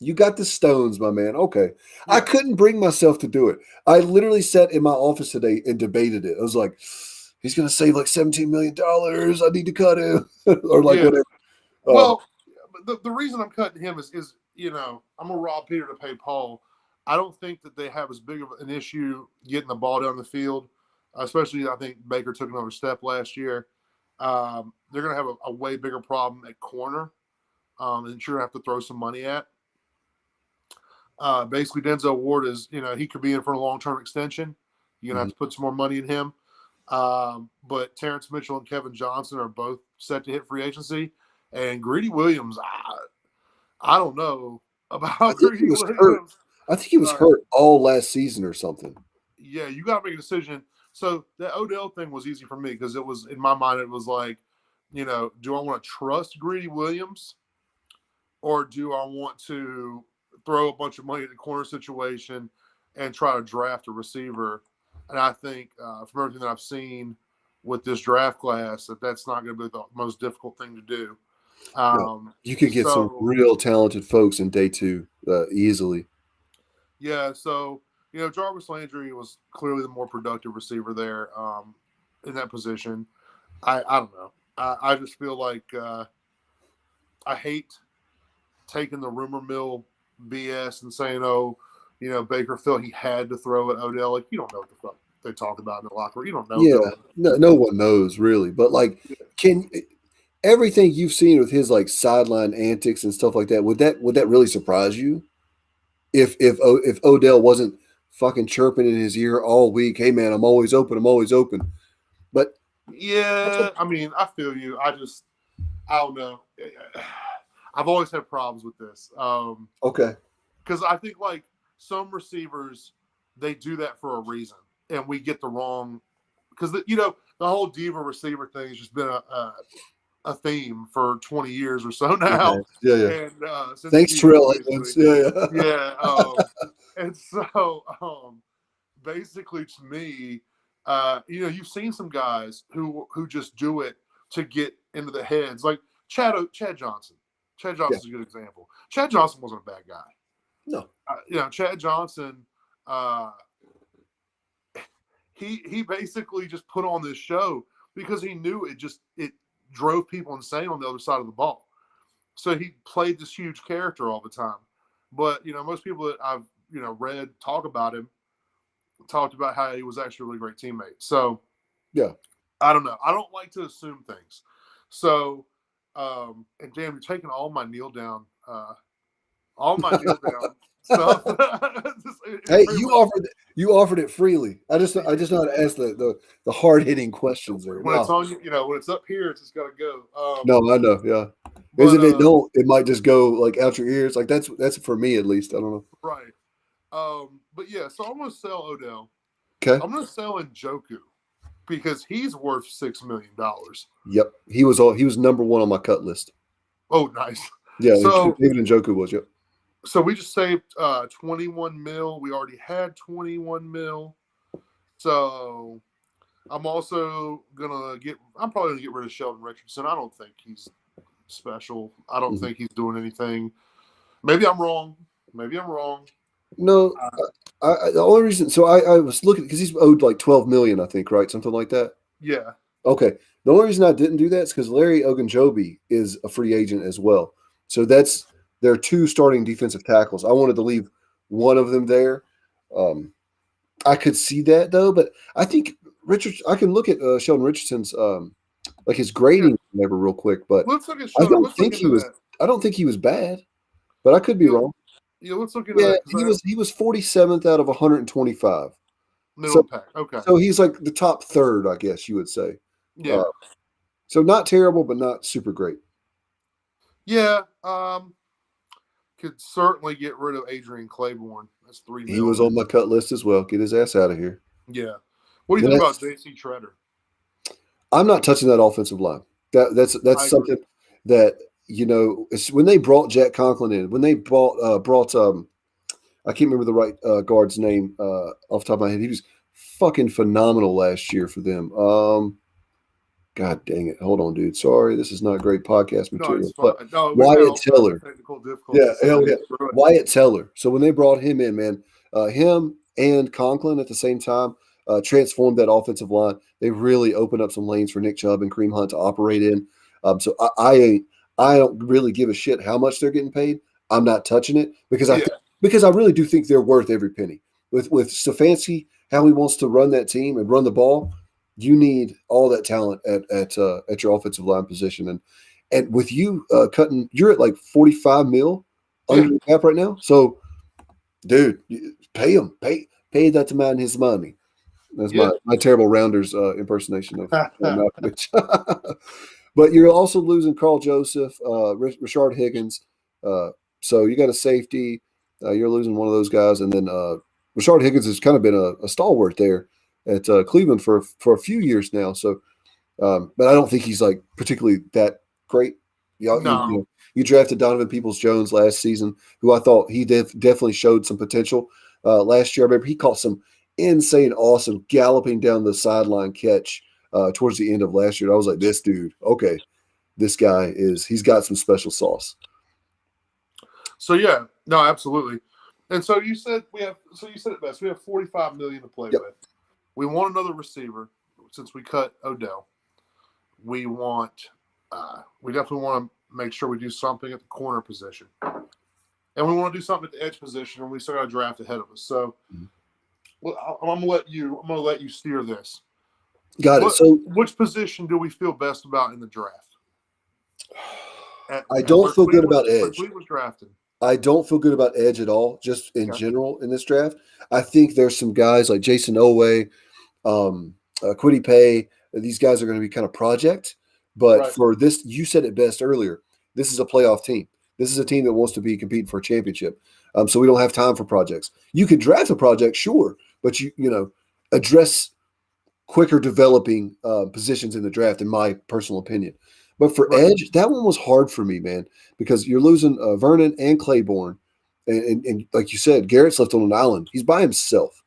You got the stones, my man. Okay. Yeah. I couldn't bring myself to do it. I literally sat in my office today and debated it. I was like, he's going to save like $17 million. I need to cut him or like whatever. Well, the reason I'm cutting him is I'm going to rob Peter to pay Paul. I don't think that they have as big of an issue getting the ball down the field, especially I think Baker took another step last year. They're going to have a way bigger problem at corner and you're going to have to throw some money at. Basically, Denzel Ward is, he could be in for a long-term extension. You're going to have to put some more money in him. But Terrence Mitchell and Kevin Johnson are both set to hit free agency. And Greedy Williams, I don't know about Greedy Williams. Hurt. I think he was hurt all last season or something. Yeah, you got to make a decision. So the Odell thing was easy for me because it was, in my mind, it was like, do I want to trust Greedy Williams or do I want to throw a bunch of money at the corner situation and try to draft a receiver? And I think from everything that I've seen with this draft class, that's not going to be the most difficult thing to do. You could get some real talented folks in day two easily. Yeah, so, Jarvis Landry was clearly the more productive receiver there in that position. I don't know. I just feel like I hate taking the rumor mill BS and saying, Baker felt he had to throw at Odell. Like, you don't know what the fuck they talk about in the locker room. You don't know. Yeah, no one knows really. But like, everything you've seen with his like sideline antics and stuff like that, would that really surprise you? If Odell wasn't fucking chirping in his ear all week, hey man, I'm always open. But yeah, I mean, I feel you. I don't know. I've always had problems with this. Okay. Because I think like some receivers, they do that for a reason, and we get the wrong. Because the whole diva receiver thing has just been a theme for 20 years or so now. Yeah. And thanks, Terrell Edmonds. Yeah. And so basically, to me, you've seen some guys who just do it to get into the heads, like Chad Johnson. Chad Johnson's a good example. Chad Johnson wasn't a bad guy. No. Chad Johnson, he basically just put on this show because he knew it drove people insane on the other side of the ball. So he played this huge character all the time. But, most people that I've, read talk about him talked about how he was actually a really great teammate. So, yeah, I don't know. I don't like to assume things. So, and damn, you're taking all my kneel down stuff. Hey, you offered it freely. I just know how to ask the hard hitting questions there. When it's on you, when it's up here, it's just got to go. No, I know, yeah. Because if it don't, it might just go like out your ears. Like that's for me at least. I don't know. Right. But yeah, so I'm gonna sell Odell. Okay. I'm gonna sell Njoku because he's worth $6 million. Yep. He was number one on my cut list. Oh, nice. Yeah, so David Njoku was, yep. So we just saved 21 mil. We already had 21 mil. So I'm also I'm probably gonna get rid of Sheldon Richardson. I don't think he's special. I don't think he's doing anything. Maybe I'm wrong. No, the only reason. So I was looking because he's owed like $12 million, I think, right? Something like that. Yeah. Okay. The only reason I didn't do that is because Larry Ogunjobi is a free agent as well. So there are two starting defensive tackles. I wanted to leave one of them there. I could see that though, but I think I can look at Sheldon Richardson's like his grading number real quick, but I don't think he was bad, but I could be wrong. Yeah, let's look into that. He was 47th out of 125. Middle pack. Okay. So he's like the top third, I guess you would say. Yeah. So not terrible, but not super great. Yeah. Could certainly get rid of Adrian Claiborne. That's $3 million. He was on my cut list as well. Get his ass out of here. Yeah. What do you think about JC Treader? I'm not touching that offensive line. That's something that, it's when they brought Jack Conklin in, when they brought I can't remember the right guard's name off the top of my head. He was fucking phenomenal last year for them. God dang it. Hold on, dude. Sorry, this is not great podcast material. No, Wyatt Teller. Yeah, hell yeah. Right. Wyatt Teller. So when they brought him in, man, him and Conklin at the same time transformed that offensive line. They really opened up some lanes for Nick Chubb and Kareem Hunt to operate in. So I don't really give a shit how much they're getting paid. I'm not touching it because I really do think they're worth every penny. With Stefanski, how he wants to run that team and run the ball, you need all that talent at your offensive line position. And with you cutting, you're at like 45 mil under the cap right now. So, dude, pay him. Pay that man his money. That's my terrible Rounders impersonation of Malkovich. But you're also losing Carl Joseph, Rashard Higgins. So you got a safety. You're losing one of those guys. And then Rashard Higgins has kind of been a stalwart there at Cleveland for a few years now. So, but I don't think he's like particularly that great. You drafted Donovan Peoples-Jones last season, who I thought he definitely showed some potential last year. I remember he caught some insane, awesome galloping down the sideline catch towards the end of last year. I was like, this dude, okay, this guy he's got some special sauce. So yeah, no, absolutely. And so you said it best. We have $45 million to play with. We want another receiver since we cut Odell. We definitely want to make sure we do something at the corner position, and we want to do something at the edge position, and we still got a draft ahead of us. So. Well, I'm gonna let you steer this. Got it. So, which position do we feel best about in the draft? I don't feel good about edge. Cleveland's drafted. I don't feel good about edge at all, just in general in this draft. I think there's some guys like Jason Oweh, Kwity Paye. These guys are going to be kind of project. But for this, you said it best earlier. This is a playoff team. This is a team that wants to be competing for a championship. So we don't have time for projects. You could draft a project, sure, but you address quicker developing positions in the draft, in my personal opinion. But for edge, that one was hard for me, man, because you're losing Vernon and Claiborne, and like you said, Garrett's left on an island. He's by himself.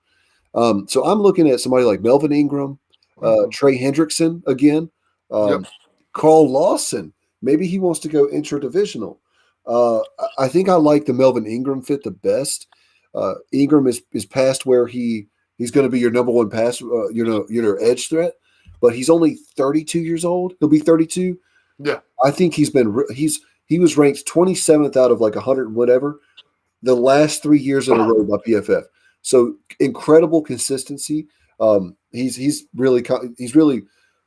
So I'm looking at somebody like Melvin Ingram, Trey Hendrickson again, Carl Lawson. Maybe he wants to go intra-divisional. I think I like the Melvin Ingram fit the best. Ingram is past where he's going to be your number one pass, your edge threat, but he's only 32 years old. He'll be 32. Yeah, I think he was ranked 27th out of like 100 and whatever the last 3 years in a row by PFF. So incredible consistency. He's really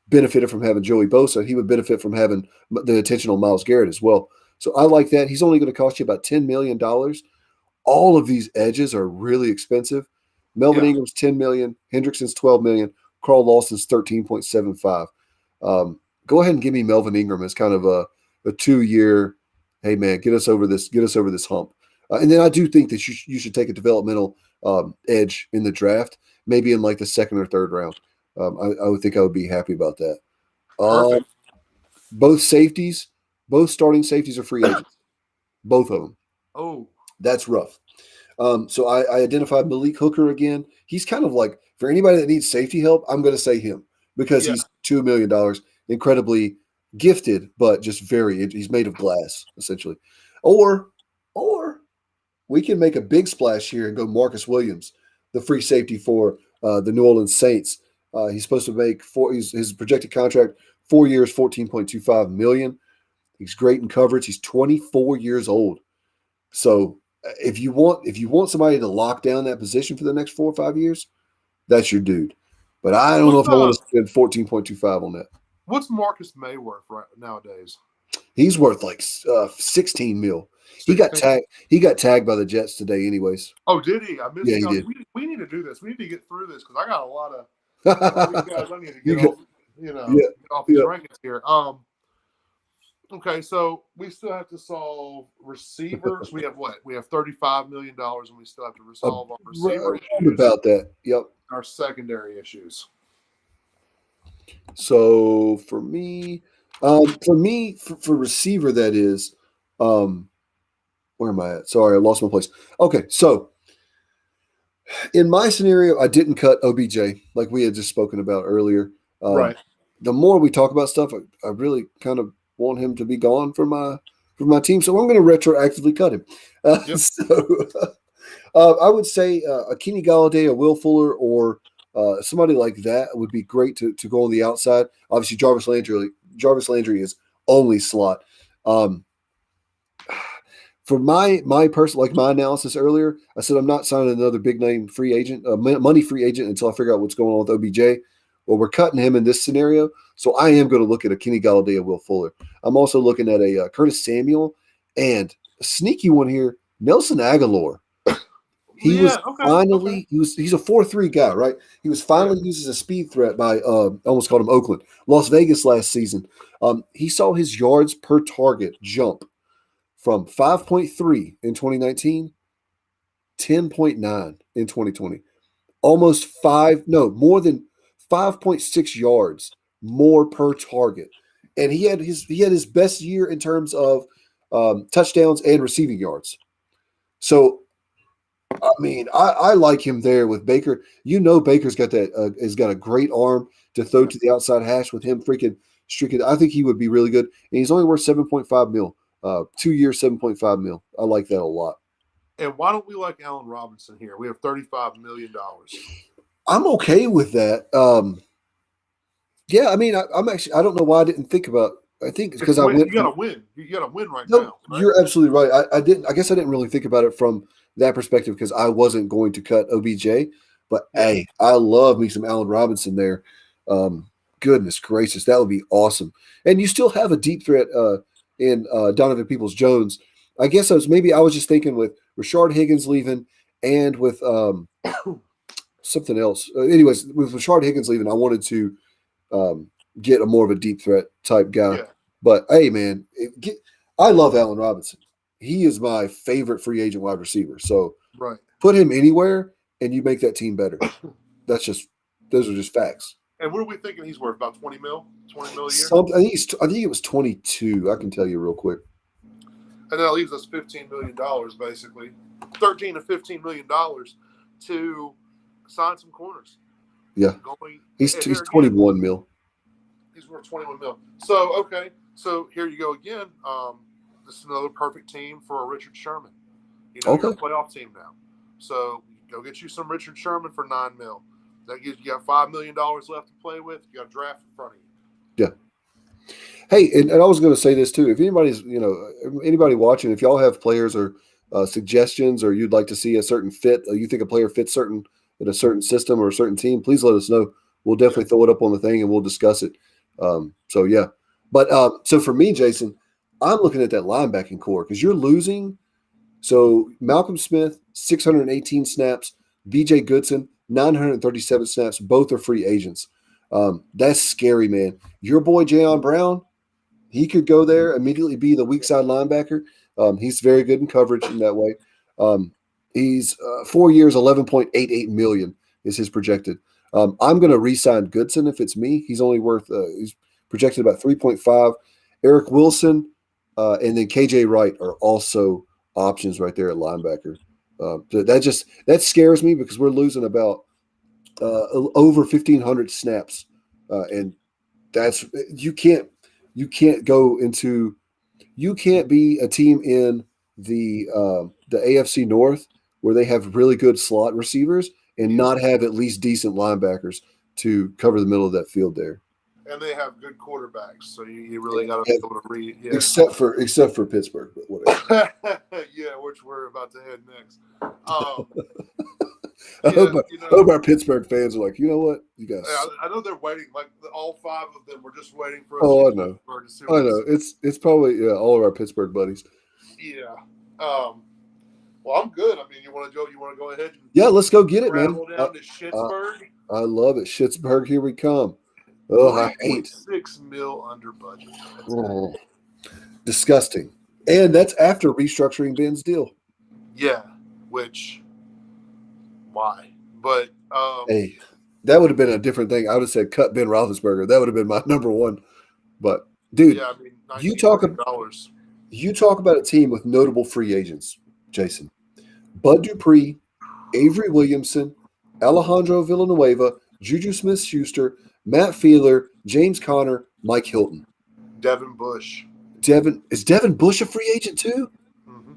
benefited from having Joey Bosa. He would benefit from having the attention on Myles Garrett as well. So I like that. He's only going to cost you about $10 million. All of these edges are really expensive. Melvin Ingram's $10 million, Hendrickson's $12 million, Carl Lawson's $13.75. Go ahead and give me Melvin Ingram as kind of a 2-year, hey man, get us over this hump. And then I do think that you should take a developmental edge in the draft, maybe in like the second or third round. I would think I would be happy about that. Both starting safeties are free agents. Both of them. Oh, that's rough. So I identified Malik Hooker again. He's kind of like, for anybody that needs safety help, I'm going to say him because he's $2 million, incredibly gifted, but just he's made of glass, essentially. Or we can make a big splash here and go Marcus Williams, the free safety for the New Orleans Saints. He's supposed to make his projected contract 4 years, $14.25 million. He's great in coverage. He's 24 years old. So if you want somebody to lock down that position for the next 4 or 5 years, that's your dude. But I don't know if I want to spend 14.25 on that. What's Marcus May worth right nowadays? He's worth like 16 mil. 16? He got tagged by the Jets today, anyways. Oh, did he? I missed. Yeah, he did. We need to do this. We need to get through this because I got a lot of guys I need to get off. Get off these rankings here. Okay, so we still have to solve receivers. We have what? We have $35 million, and we still have to resolve our receiver issues. About that. Yep. Our secondary issues. So for me, for receiver, that is, where am I at? Sorry, I lost my place. Okay, so in my scenario, I didn't cut OBJ like we had just spoken about earlier. Right. The more we talk about stuff, I really kind of want him to be gone from my team, so I'm going to retroactively cut him. Yep. So I would say a Kenny Galladay, a Will Fuller, or somebody like that would be great to go on the outside. Obviously, Jarvis Landry is only slot. For my person, like my analysis earlier, I said I'm not signing another big name free agent, money free agent until I figure out what's going on with OBJ. Well, we're cutting him in this scenario, so I am going to look at a Kenny Galladay and Will Fuller. I'm also looking at a Curtis Samuel and a sneaky one here, Nelson Aguilar. He was finally he's a 4-3 guy, right? He was finally used as a speed threat by almost called him Oakland, Las Vegas last season. He saw his yards per target jump from 5.3 in 2019, 10.9 in 2020. Almost more than 5.6 yards more per target. And he had his best year in terms of touchdowns and receiving yards. So I mean, I like him there with Baker. You know, Baker's got that has got a great arm to throw to the outside hash with him freaking streaking. I think he would be really good. And he's only worth 7.5 mil. 2 years, 7.5 mil. I like that a lot. And why don't we like Allen Robinson here? We have $35 million. I'm okay with that. Yeah, I mean, I'm actually. I don't know why I didn't think about. I think because I went. You got to win. You got to win now. Right? You're absolutely right. I didn't. I guess I didn't really think about it from that perspective because I wasn't going to cut OBJ. But hey, I love me some Allen Robinson there. Goodness gracious, that would be awesome. And you still have a deep threat in Donovan Peoples-Jones. I guess I was just thinking with Rashard Higgins leaving and with something else. Anyways, with Rashard Higgins leaving, I wanted to get a more of a deep threat type guy. Yeah. But hey, man, I love Allen Robinson. He is my favorite free agent wide receiver. So put him anywhere, and you make that team better. Those are just facts. And what are we thinking he's worth? About 20 mil? 20 mil a year? I think it was 22. I can tell you real quick. And that leaves us $15 million, basically. $13 to $15 million to sign some corners. Yeah. He's 21 mil. He's worth 21 mil. So, okay. So, here you go again. This is another perfect team for a Richard Sherman. You're a playoff team now. So, go get you some Richard Sherman for $9 mil. That gives you got $5 million left to play with. You got a draft in front of you. Yeah. Hey, and I was going to say this too. If anybody's, anybody watching, if y'all have players or suggestions, or you'd like to see a certain fit, you think a player fits in a certain system or a certain team, please let us know. We'll definitely throw it up on the thing and we'll discuss it. So yeah, but so for me, Jason, I'm looking at that linebacking core because you're losing. So Malcolm Smith, 618 snaps, B.J. Goodson, 937 snaps. Both are free agents. That's scary, man. Your boy Jayon Brown, he could go there, immediately be the weak side linebacker. He's very good in coverage in that way. He's 4 years, $11.88 million is his projected. I'm going to re-sign Goodson if it's me. He's only worth he's projected about 3.5. Eric Wilson and then KJ Wright are also options right there at linebacker. That scares me because we're losing about over 1,500 snaps, and that's you can't be a team in the AFC North where they have really good slot receivers and not have at least decent linebackers to cover the middle of that field there. And they have good quarterbacks, so you really got to be able to read. Yeah. Except for Pittsburgh, but whatever. Yeah, which we're about to head next. I hope our Pittsburgh fans are like, you know what, you guys. I know they're waiting. Like all five of them were just waiting for. Oh, I know. I know. It's probably all of our Pittsburgh buddies. Yeah. Well, I'm good. I mean, you want to go? You want to go ahead? Yeah, let's go get it, man. Down to Schittsburg. I love it. Schittsburg, here we come. Oh, I hate $6 million under budget. Disgusting. And that's after restructuring Ben's deal. Yeah, why? But hey, that would have been a different thing. I would have said cut Ben Roethlisberger. That would have been my number one. But dude, Yeah, I mean, you $19 talk million. you talk about a team with notable free agents, Jason. Bud Dupree, Avery Williamson, Alejandro Villanueva, Juju Smith-Schuster, Matt Fiedler, James Conner, Mike Hilton. Devin Bush. Is Devin Bush a free agent too? Mm-hmm.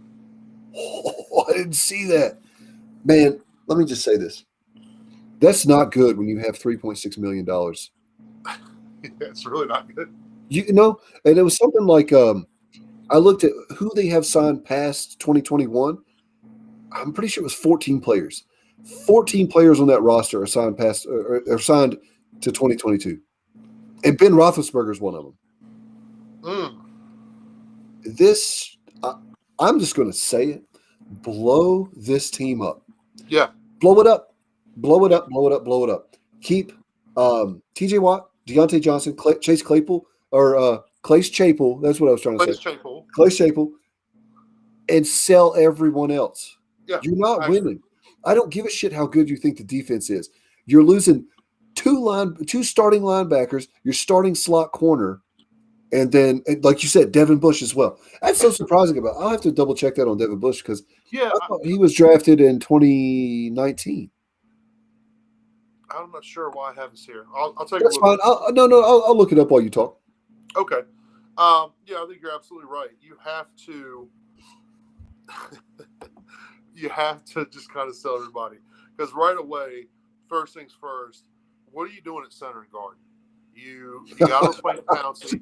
Oh, I didn't see that. Man, let me just say this. That's not good when you have $3.6 million. It's really not good. You know, and it was something like I looked at who they have signed past 2021. I'm pretty sure it was 14 players. 14 players on that roster are signed past or signed to 2022. And Ben Roethlisberger is one of them. This, I'm just going to say it, blow this team up. Yeah. Blow it up. Blow it up, blow it up, blow it up. Keep TJ Watt, Deontay Johnson, Chase Claypool, or Clace Chapel. That's what I was trying to say. Clace Chapel. And sell everyone else. Yeah, you're not winning. I don't give a shit how good you think the defense is. You're losing two starting linebackers, your starting slot corner, and then, like you said, Devin Bush as well. That's so surprising about. I'll have to double check that on Devin Bush because I thought he was drafted in 2019. I'm not sure why I have this here. I'll take That's a look. Fine. I'll look it up while you talk. Okay. Yeah, I think you're absolutely right. You have to just kind of sell everybody because right away, first things first, what are you doing at center and guard? You got to replace Pouncey.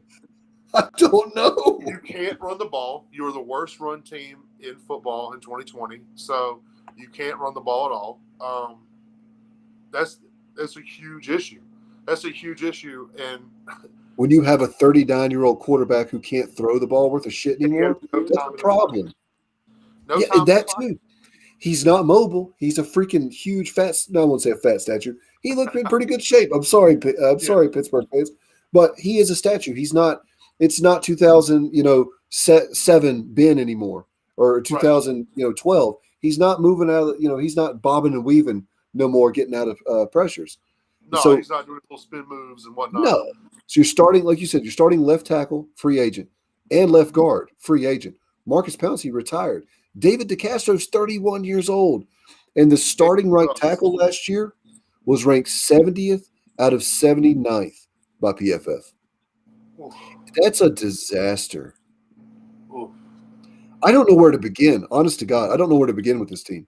I don't know. You can't run the ball. You're the worst run team in football in 2020, so you can't run the ball at all. That's a huge issue. That's a huge issue, and when you have a 39-year-old quarterback who can't throw the ball worth a shit anymore, that's a problem. That too. He's not mobile. He's a freaking huge fat. No, I won't say a fat statue. He looked in pretty good shape. I'm sorry, Pittsburgh fans, but he is a statue. He's not. It's not 2007 Ben anymore or 2012. He's not moving out. He's not bobbing and weaving no more, getting out of pressures. No, so, he's not doing little spin moves and whatnot. No. So you're starting, like you said, you're starting left tackle, free agent, and left guard, free agent. Marcus Pouncey retired. David DeCastro's 31 years old. And the starting right tackle last year was ranked 70th out of 79th by PFF. Oof. That's a disaster. Oof. I don't know where to begin. Honest to God, I don't know where to begin with this team.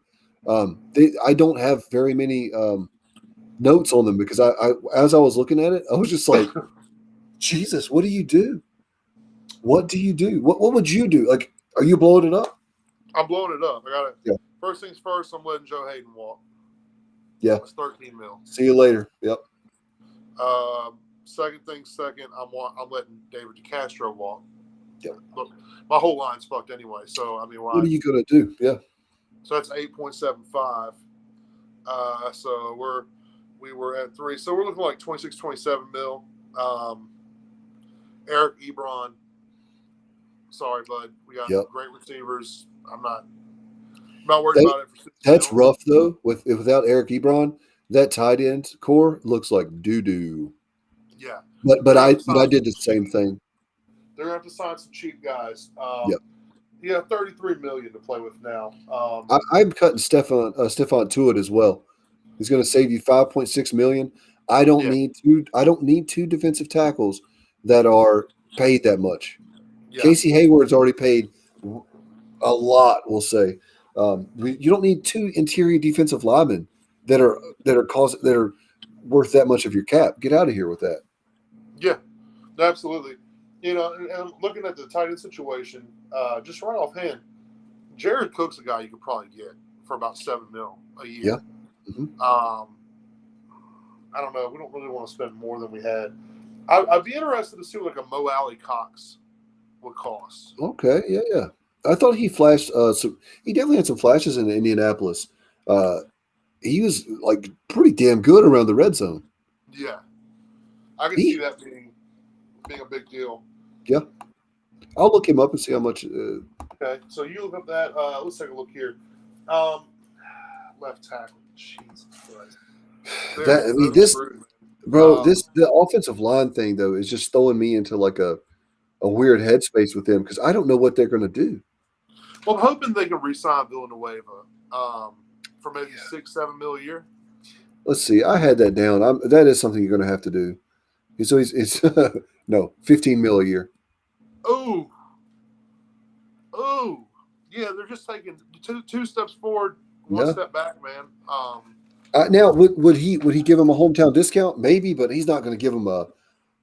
I don't have very many notes on them because I as I was looking at it, I was just like, Jesus, what do you do? What do you do? What would you do? Like, are you blowing it up? I'm blowing it up. I got it. Yeah. First things first, I'm letting Joe Hayden walk. Yeah. It's 13 mil. See you later. Yep. Second thing second, I'm letting David DeCastro walk. Yeah. Look, my whole line's fucked anyway. So I mean, what are you gonna do? Yeah. So that's 8.75. So we were at 3. So we're looking like 26, 27 mil. Eric Ebron. Sorry, bud. We got great receivers. I'm not worried about it. That's rough though. Without Eric Ebron, that tight end core looks like doo doo. Yeah. But I did the same thing. They're gonna have to sign some cheap guys. Yeah. Yeah, $33 million to play with now. I'm cutting Stephon Tuitt as well. He's going to save you $5.6 million. I don't need two defensive tackles that are paid that much. Yeah. Casey Hayward's already paid a lot. We'll say you don't need two interior defensive linemen that are worth that much of your cap. Get out of here with that. Yeah, absolutely. And I'm looking at the tight end situation, just right offhand, Jared Cook's a guy you could probably get for about $7 million a year. Yeah. Mm-hmm. I don't know. We don't really want to spend more than we had. I'd be interested to see what like a Mo Alley Cox would cost. Okay. Yeah. I thought he flashed. He definitely had some flashes in Indianapolis. He was like pretty damn good around the red zone. Yeah, I can see that being a big deal. Yeah, I'll look him up and see how much. Okay, so you look up that. Let's take a look here. Left tackle. Jesus Christ. This, Screwed, bro, the offensive line thing though is just throwing me into like a weird headspace with them because I don't know what they're going to do. Well, I'm hoping they can re-sign Villanueva for maybe $6-7 million a year. Let's see. I had that down. That is something you're going to have to do. So it's no $15 million a year. Oh, yeah. They're just taking two steps forward, one step back, man. Now would he give him a hometown discount? Maybe, but he's not going to give him a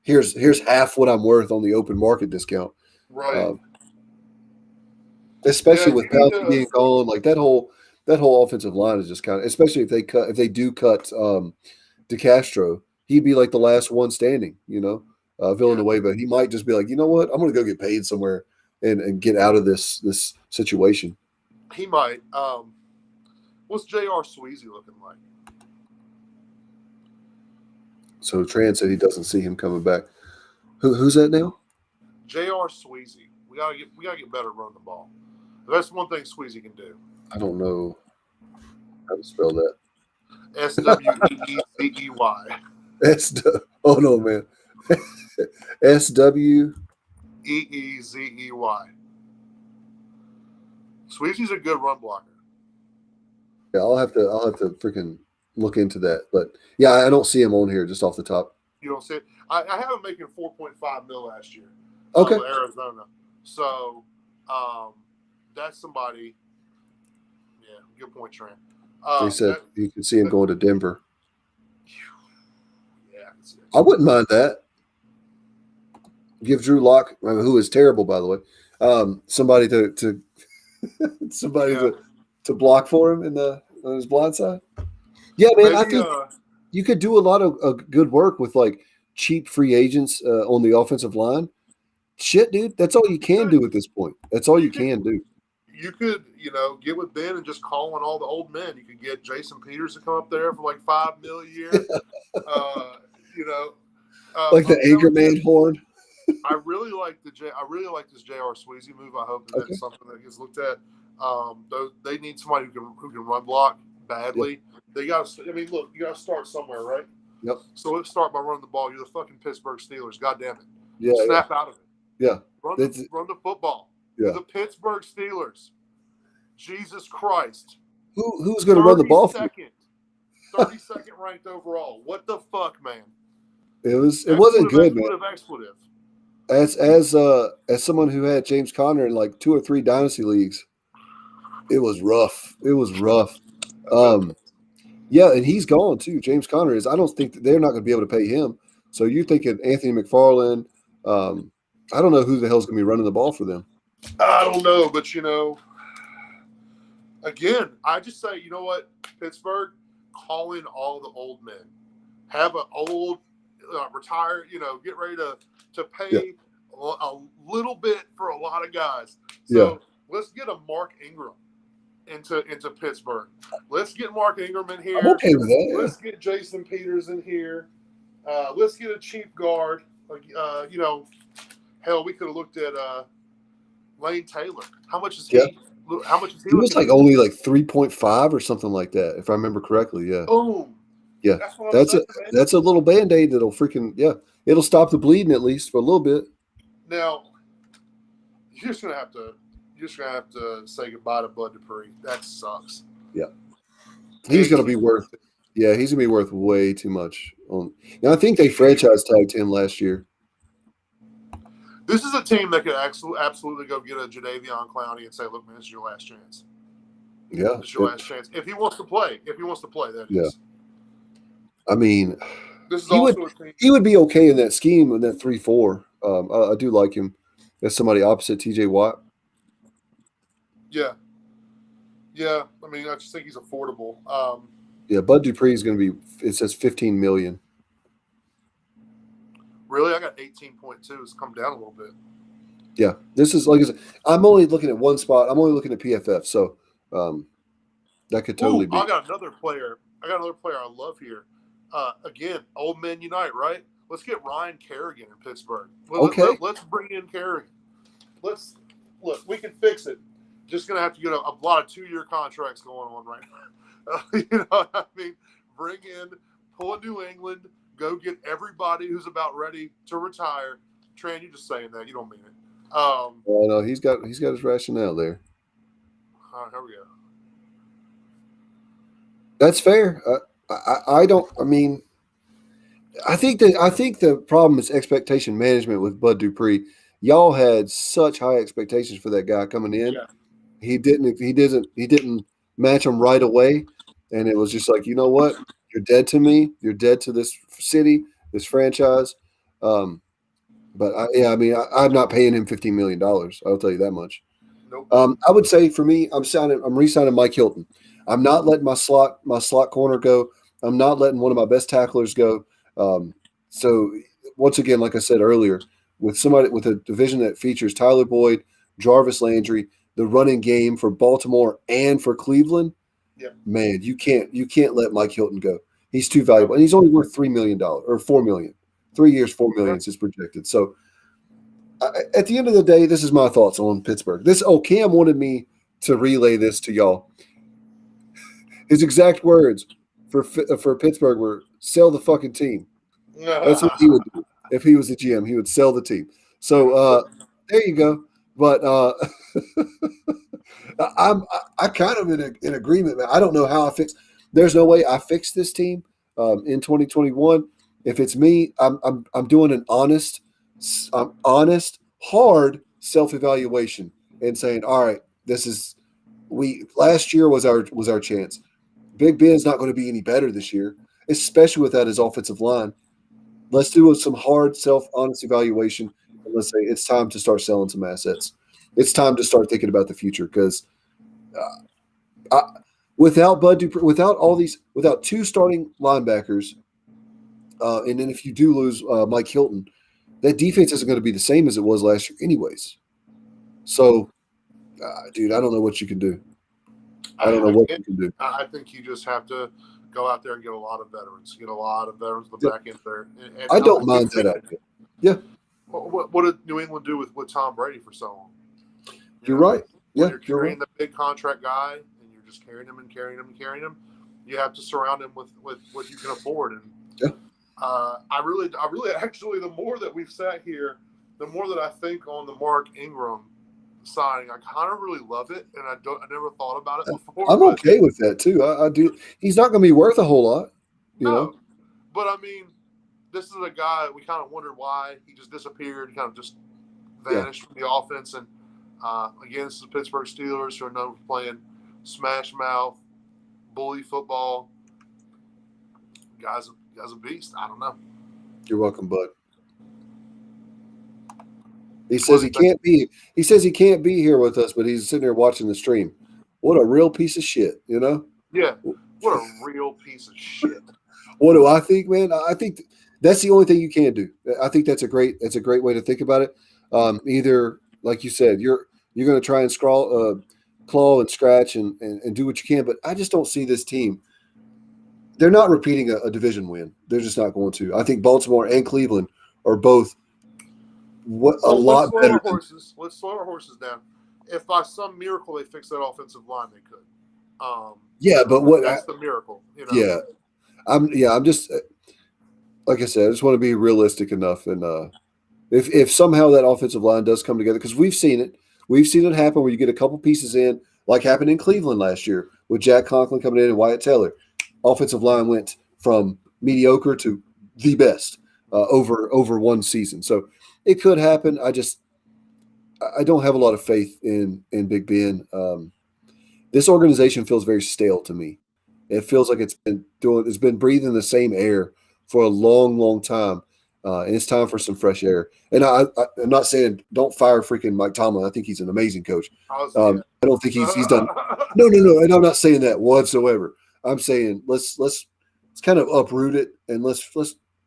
here's half what I'm worth on the open market discount. Right. Especially with Pouncey being gone, like that whole offensive line is just kind of, especially if they do cut DeCastro, he'd be like the last one standing, Villanueva. He might just be like, you know what, I'm going to go get paid somewhere and get out of this situation. He might. What's J.R. Sweezy looking like? So Tran said he doesn't see him coming back. Who's that now? J.R. Sweezy. We gotta get better at running the ball. That's one thing Sweezy can do. I don't know how to spell that. SWEEZEY. Oh no, man. SWEEZEY. Sweezy's a good run blocker. Yeah, I'll have to freaking look into that. But yeah, I don't see him on here just off the top. You don't see it. I have him making $4.5 million last year. Okay. With Arizona. So that's somebody. Yeah, good point, Trent. They said you can see him going to Denver. Yeah, I can see that. I wouldn't mind that. Give Drew Lock, who is terrible by the way, somebody to to block for him on his blind side. Yeah, man, maybe, I think you could do a lot of good work with like cheap free agents on the offensive line. Shit, dude, that's all you can do at this point. That's all you can do. You could, get with Ben and just call on all the old men. You could get Jason Peters to come up there for like $5 million a year. Like the Anchorman horn. I really like this J.R. Sweezy move. I hope that's something that gets looked at. They need somebody who can run block badly. Yep. They got to. I mean, look, you got to start somewhere, right? Yep. So let's start by running the ball. You're the fucking Pittsburgh Steelers. God damn it. Yeah. Snap out of it. Yeah. Run the football. Yeah. The Pittsburgh Steelers. Jesus Christ. Who's going to run the ball? 32nd ranked overall. What the fuck, man? It wasn't good, man. Expletive. As someone who had James Conner in like 2 or 3 dynasty leagues, it was rough. Yeah, and he's gone too. James Conner is. I don't think they're not going to be able to pay him. So you're thinking Anthony McFarland. I don't know who the hell's going to be running the ball for them. I don't know, but again, I just say, you know what, Pittsburgh, call in all the old men. Have an old retire. Get ready to pay a little bit for a lot of guys. So let's get a Mark Ingram into Pittsburgh. Let's get Mark Ingram in here. I'm okay with that. Let's get Jason Peters in here. Let's get a cheap guard. Hell, we could have looked at Lane Taylor. How much is he? How much is he? He was like only like 3.5 or something like that, if I remember correctly. Yeah. Boom. Yeah, that's a little Band-Aid that'll freaking it'll stop the bleeding at least for a little bit. Now, you're just gonna have to say goodbye to Bud Dupree. That sucks. Yeah, he's gonna be worth. Yeah, he's gonna be worth way too much. I think they franchise tagged him last year. This is a team that could absolutely go get a Jadeveon Clowney and say, "Look, man, this is your last chance." Yeah, this is your last chance if he wants to play. That is. Yeah. I mean, this is he would be okay in that scheme in that 3-4. I do like him as somebody opposite TJ Watt. Yeah. I mean, I just think he's affordable. Bud Dupree is going to be. It says $15 million. Really, I got 18.2. It's come down a little bit. Yeah, this is like I said, I'm only looking at one spot. I'm only looking at PFF, so that could totally be. I got another player I love here. Again, old men unite, right? Let's get Ryan Kerrigan in Pittsburgh. Let's bring in Kerrigan. Look. We can fix it. Just gonna have to get a lot of 2-year contracts going on right now. You know what I mean? Bring in pull a New England, go get everybody who's about ready to retire. Tran, you're just saying that. You don't mean it. Oh no, he's got his rationale there. Here we go. That's fair. I don't. I mean, I think the problem is expectation management with Bud Dupree. Y'all had such high expectations for that guy coming in. Yeah. He didn't match them right away, and it was just like, you know what? You're dead to me. You're dead to this city, this franchise. But I'm not paying him $15 million. I'll tell you that much. Nope. I would say for me, I'm re-signing Mike Hilton. I'm not letting my slot corner go. I'm not letting one of my best tacklers go. So once again, like I said earlier, with a division that features Tyler Boyd, Jarvis Landry, the running game for Baltimore and for Cleveland, man, you can't let Mike Hilton go. He's too valuable, and he's only worth $3 million or $4 million. 3 years, $4 million is projected. So at the end of the day, this is my thoughts on Pittsburgh. Cam wanted me to relay this to y'all. His exact words for Pittsburgh were "sell the fucking team." That's what he would do if he was the GM. He would sell the team. So there you go. But I kind of in agreement, man. I don't know how I fix. There's no way I fix this team in 2021. If it's me, I'm doing an honest, hard self-evaluation and saying, all right, last year was our chance. Big Ben's not going to be any better this year, especially without his offensive line. Let's do some hard honest evaluation, and let's say it's time to start selling some assets. It's time to start thinking about the future because without Bud Dupree, without two starting linebackers, and then if you do lose Mike Hilton, that defense isn't going to be the same as it was last year anyways. So, dude, I don't know what you can do. I don't know what you can do. I think you just have to go out there and get a lot of veterans. Get a lot of veterans on the back end there. And I don't mind that idea. Yeah. What did New England do with Tom Brady for so long? You're right. Yeah, you're carrying the big contract guy, and you're just carrying him and carrying him and carrying him. You have to surround him with what you can afford. And I really, actually, the more that we've sat here, the more that I think on the Mark Ingram signing. I kind of really love it, and I never thought about it before. I'm okay with that too. I do. He's not going to be worth a whole lot, you know. But I mean, this is a guy we kind of wondered why he just disappeared, kind of just vanished from the offense. And again, this is the Pittsburgh Steelers, who are known for playing smash mouth, bully football. Guy's a beast. I don't know. You're welcome, bud. He says he can't be. He says he can't be here with us, but he's sitting there watching the stream. What a real piece of shit, you know? Yeah. What a real piece of shit. What do I think, man? I think that's the only thing you can do. I think that's a great way to think about it. Either, like you said, you're going to try and claw and scratch and do what you can, but I just don't see this team. They're not repeating a division win. They're just not going to. I think Baltimore and Cleveland are both lot better. Let's slow our horses down. If by some miracle they fix that offensive line, they could. But that's the miracle. You know? Yeah, I'm just like I said. I just want to be realistic enough, and if somehow that offensive line does come together, because we've seen it happen where you get a couple pieces in, like happened in Cleveland last year with Jack Conklin coming in and Wyatt Taylor. Offensive line went from mediocre to the best over one season. So it could happen. I don't have a lot of faith in Big Ben. This organization feels very stale to me. It feels like it's been breathing the same air for a long, long time, and it's time for some fresh air. And I'm not saying don't fire freaking Mike Tomlin. I think he's an amazing coach. I don't think he's done. No, and I'm not saying that whatsoever. I'm saying let's kind of uproot it and let's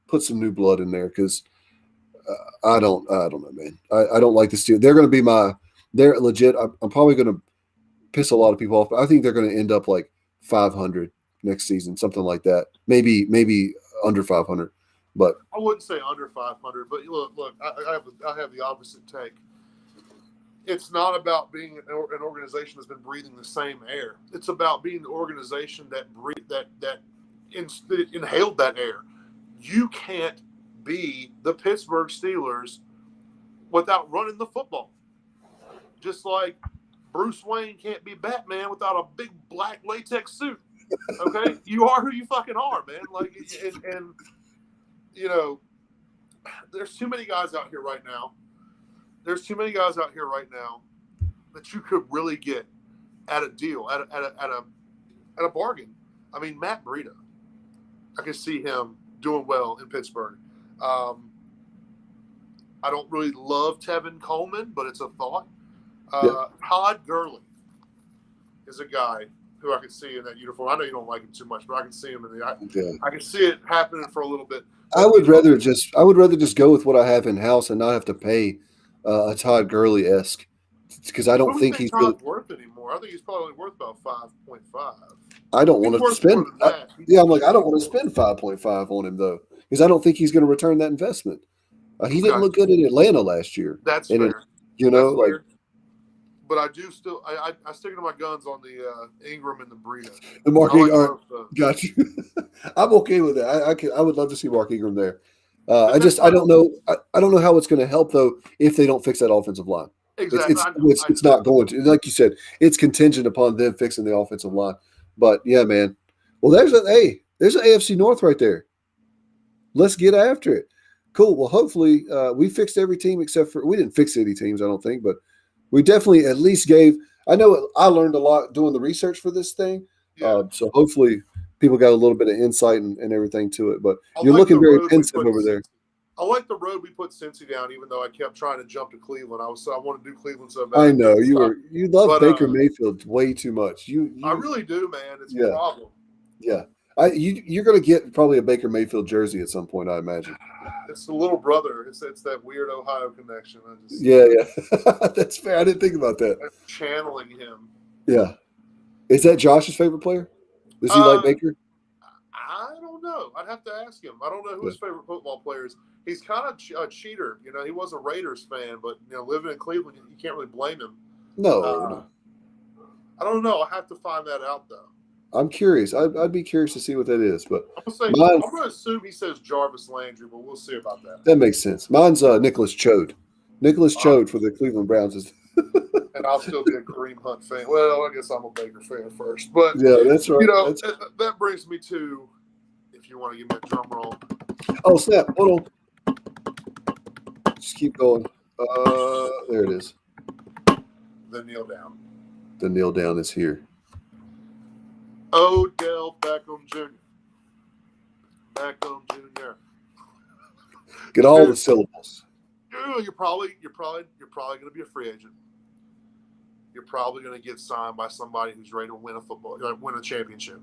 put some new blood in there because I don't know, man. I don't like this team. They're going to be they're legit. I'm probably going to piss a lot of people off, but I think they're going to end up like 500 next season, something like that. Maybe under 500, but I wouldn't say under 500. But look, I have the opposite take. It's not about being an organization that's been breathing the same air. It's about being the organization that inhaled that air. You can't be the Pittsburgh Steelers without running the football. Just like Bruce Wayne can't be Batman without a big black latex suit. Okay? You are who you fucking are, man. Like, and you know, there's too many guys out here right now. That you could really get at a deal, at a bargain. I mean, Matt Breida, I can see him doing well in Pittsburgh. I don't really love Tevin Coleman, but it's a thought. Todd Gurley is a guy who I could see in that uniform. I know you don't like him too much, but I can see him I can see it happening for a little bit. I would rather just go with what I have in house and not have to pay a Todd Gurley-esque, because I don't think he's Todd worth anymore. I think he's probably worth about 5.5. I don't want to spend. I'm like, I don't want to spend 5.5 on him though, because I don't think he's going to return that investment. He didn't look good in Atlanta last year. That's fair. Like. But I do still. I stick to my guns on the Ingram and the Breida. The Mark Ingram, got you. I'm okay with that. I would love to see Mark Ingram there. I don't know. I don't know how it's going to help though if they don't fix that offensive line. Exactly. It's not going to. Like you said, it's contingent upon them fixing the offensive line. But yeah, man. Well, there's an AFC North right there. Let's get after it. Cool. Well, hopefully we fixed every team except for – we didn't fix any teams, I don't think, but we definitely at least gave – I know I learned a lot doing the research for this thing. Yeah. So hopefully people got a little bit of insight and everything to it. But you're looking very pensive over there. I like the road we put Cincy down, even though I kept trying to jump to Cleveland. I wanted to do Cleveland so bad. I know you love Baker Mayfield way too much. I really do, man. It's a problem. Yeah, you're going to get probably a Baker Mayfield jersey at some point, I imagine. It's the little brother. It's that weird Ohio connection. Yeah, that's fair. I didn't think about that. I'm channeling him. Yeah, is that Josh's favorite player? Does he like Baker? I don't know. I'd have to ask him. I don't know who his favorite football player is. He's kind of a cheater. You know, he was a Raiders fan, but living in Cleveland, you can't really blame him. No. I don't know. I have to find that out though. I'm curious. I'd be curious to see what that is. But I'm going to assume he says Jarvis Landry, but we'll see about that. That makes sense. Mine's Nicholas Chode. Nicholas Chode for the Cleveland Browns is. And I'll still be a Kareem Hunt fan. Well, I guess I'm a Baker fan first. But yeah, that's right. That brings me to, if you want to give me a drum roll. Oh snap! Hold on. Just keep going. There it is. The kneel down. The kneel down is here. Odell Beckham Jr. Beckham Jr. Get all the syllables. You're probably going to be a free agent. You're probably going to get signed by somebody who's ready to win a championship.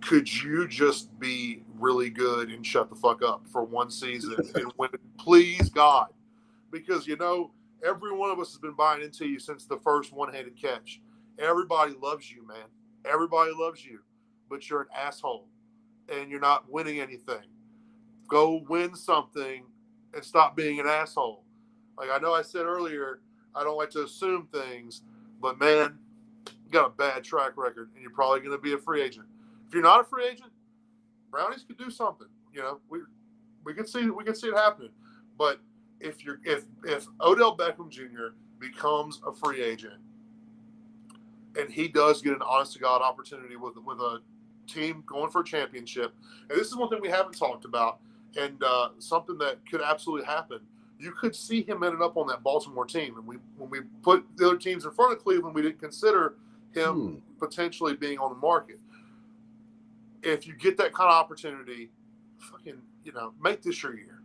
Could you just be really good and shut the fuck up for one season and win it? Please, God. Because, every one of us has been buying into you since the first one-handed catch. Everybody loves you, man. Everybody loves you. But you're an asshole. And you're not winning anything. Go win something and stop being an asshole. Like I know I said earlier, I don't like to assume things. But, man, you got a bad track record. And you're probably going to be a free agent. If you're not a free agent, Brownies could do something. We could see it happening. But if Odell Beckham Jr. becomes a free agent and he does get an honest to God opportunity with a team going for a championship, and this is one thing we haven't talked about, and something that could absolutely happen. You could see him ending up on that Baltimore team, and when we put the other teams in front of Cleveland, we didn't consider him potentially being on the market. If you get that kind of opportunity, fucking, make this your year.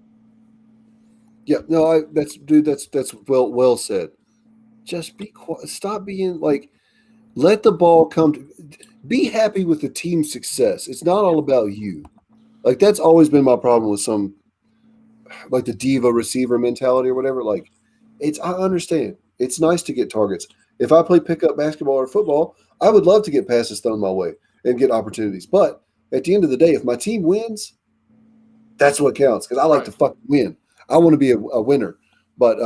Yeah, no, that's well said. Just be quiet. Stop being like, let the ball come. Be happy with the team's success. It's not all about you. Like that's always been my problem with some, like the diva receiver mentality or whatever. Like, I understand. It's nice to get targets. If I play pickup basketball or football, I would love to get passes thrown my way and get opportunities. But at the end of the day, if my team wins, that's what counts because I like to fucking win. I want to be a winner. But,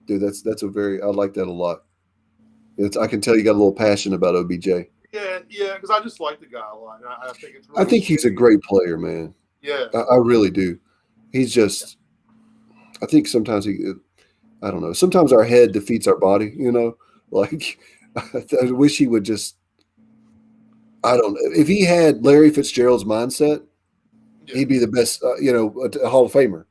dude, that's a very – I like that a lot. I can tell you got a little passion about OBJ. Yeah, because I just like the guy a lot. And I think it's. Really I think he's a great player, man. Yeah, I really do. He's just. I think sometimes I don't know. Sometimes our head defeats our body. Like I wish he would just. I don't know. If he had Larry Fitzgerald's mindset, he'd be the best. A Hall of Famer.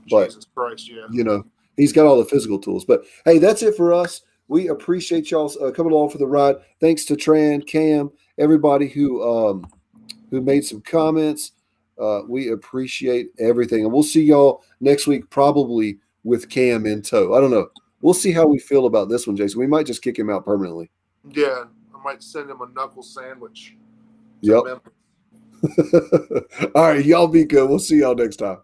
But Jesus Christ, yeah. He's got all the physical tools. But hey, that's it for us. We appreciate y'all coming along for the ride. Thanks to Tran, Cam, everybody who made some comments. We appreciate everything, and we'll see y'all next week, probably with Cam in tow. I don't know. We'll see how we feel about this one, Jason. We might just kick him out permanently. Yeah, I might send him a knuckle sandwich. Yep. All right, y'all be good. We'll see y'all next time.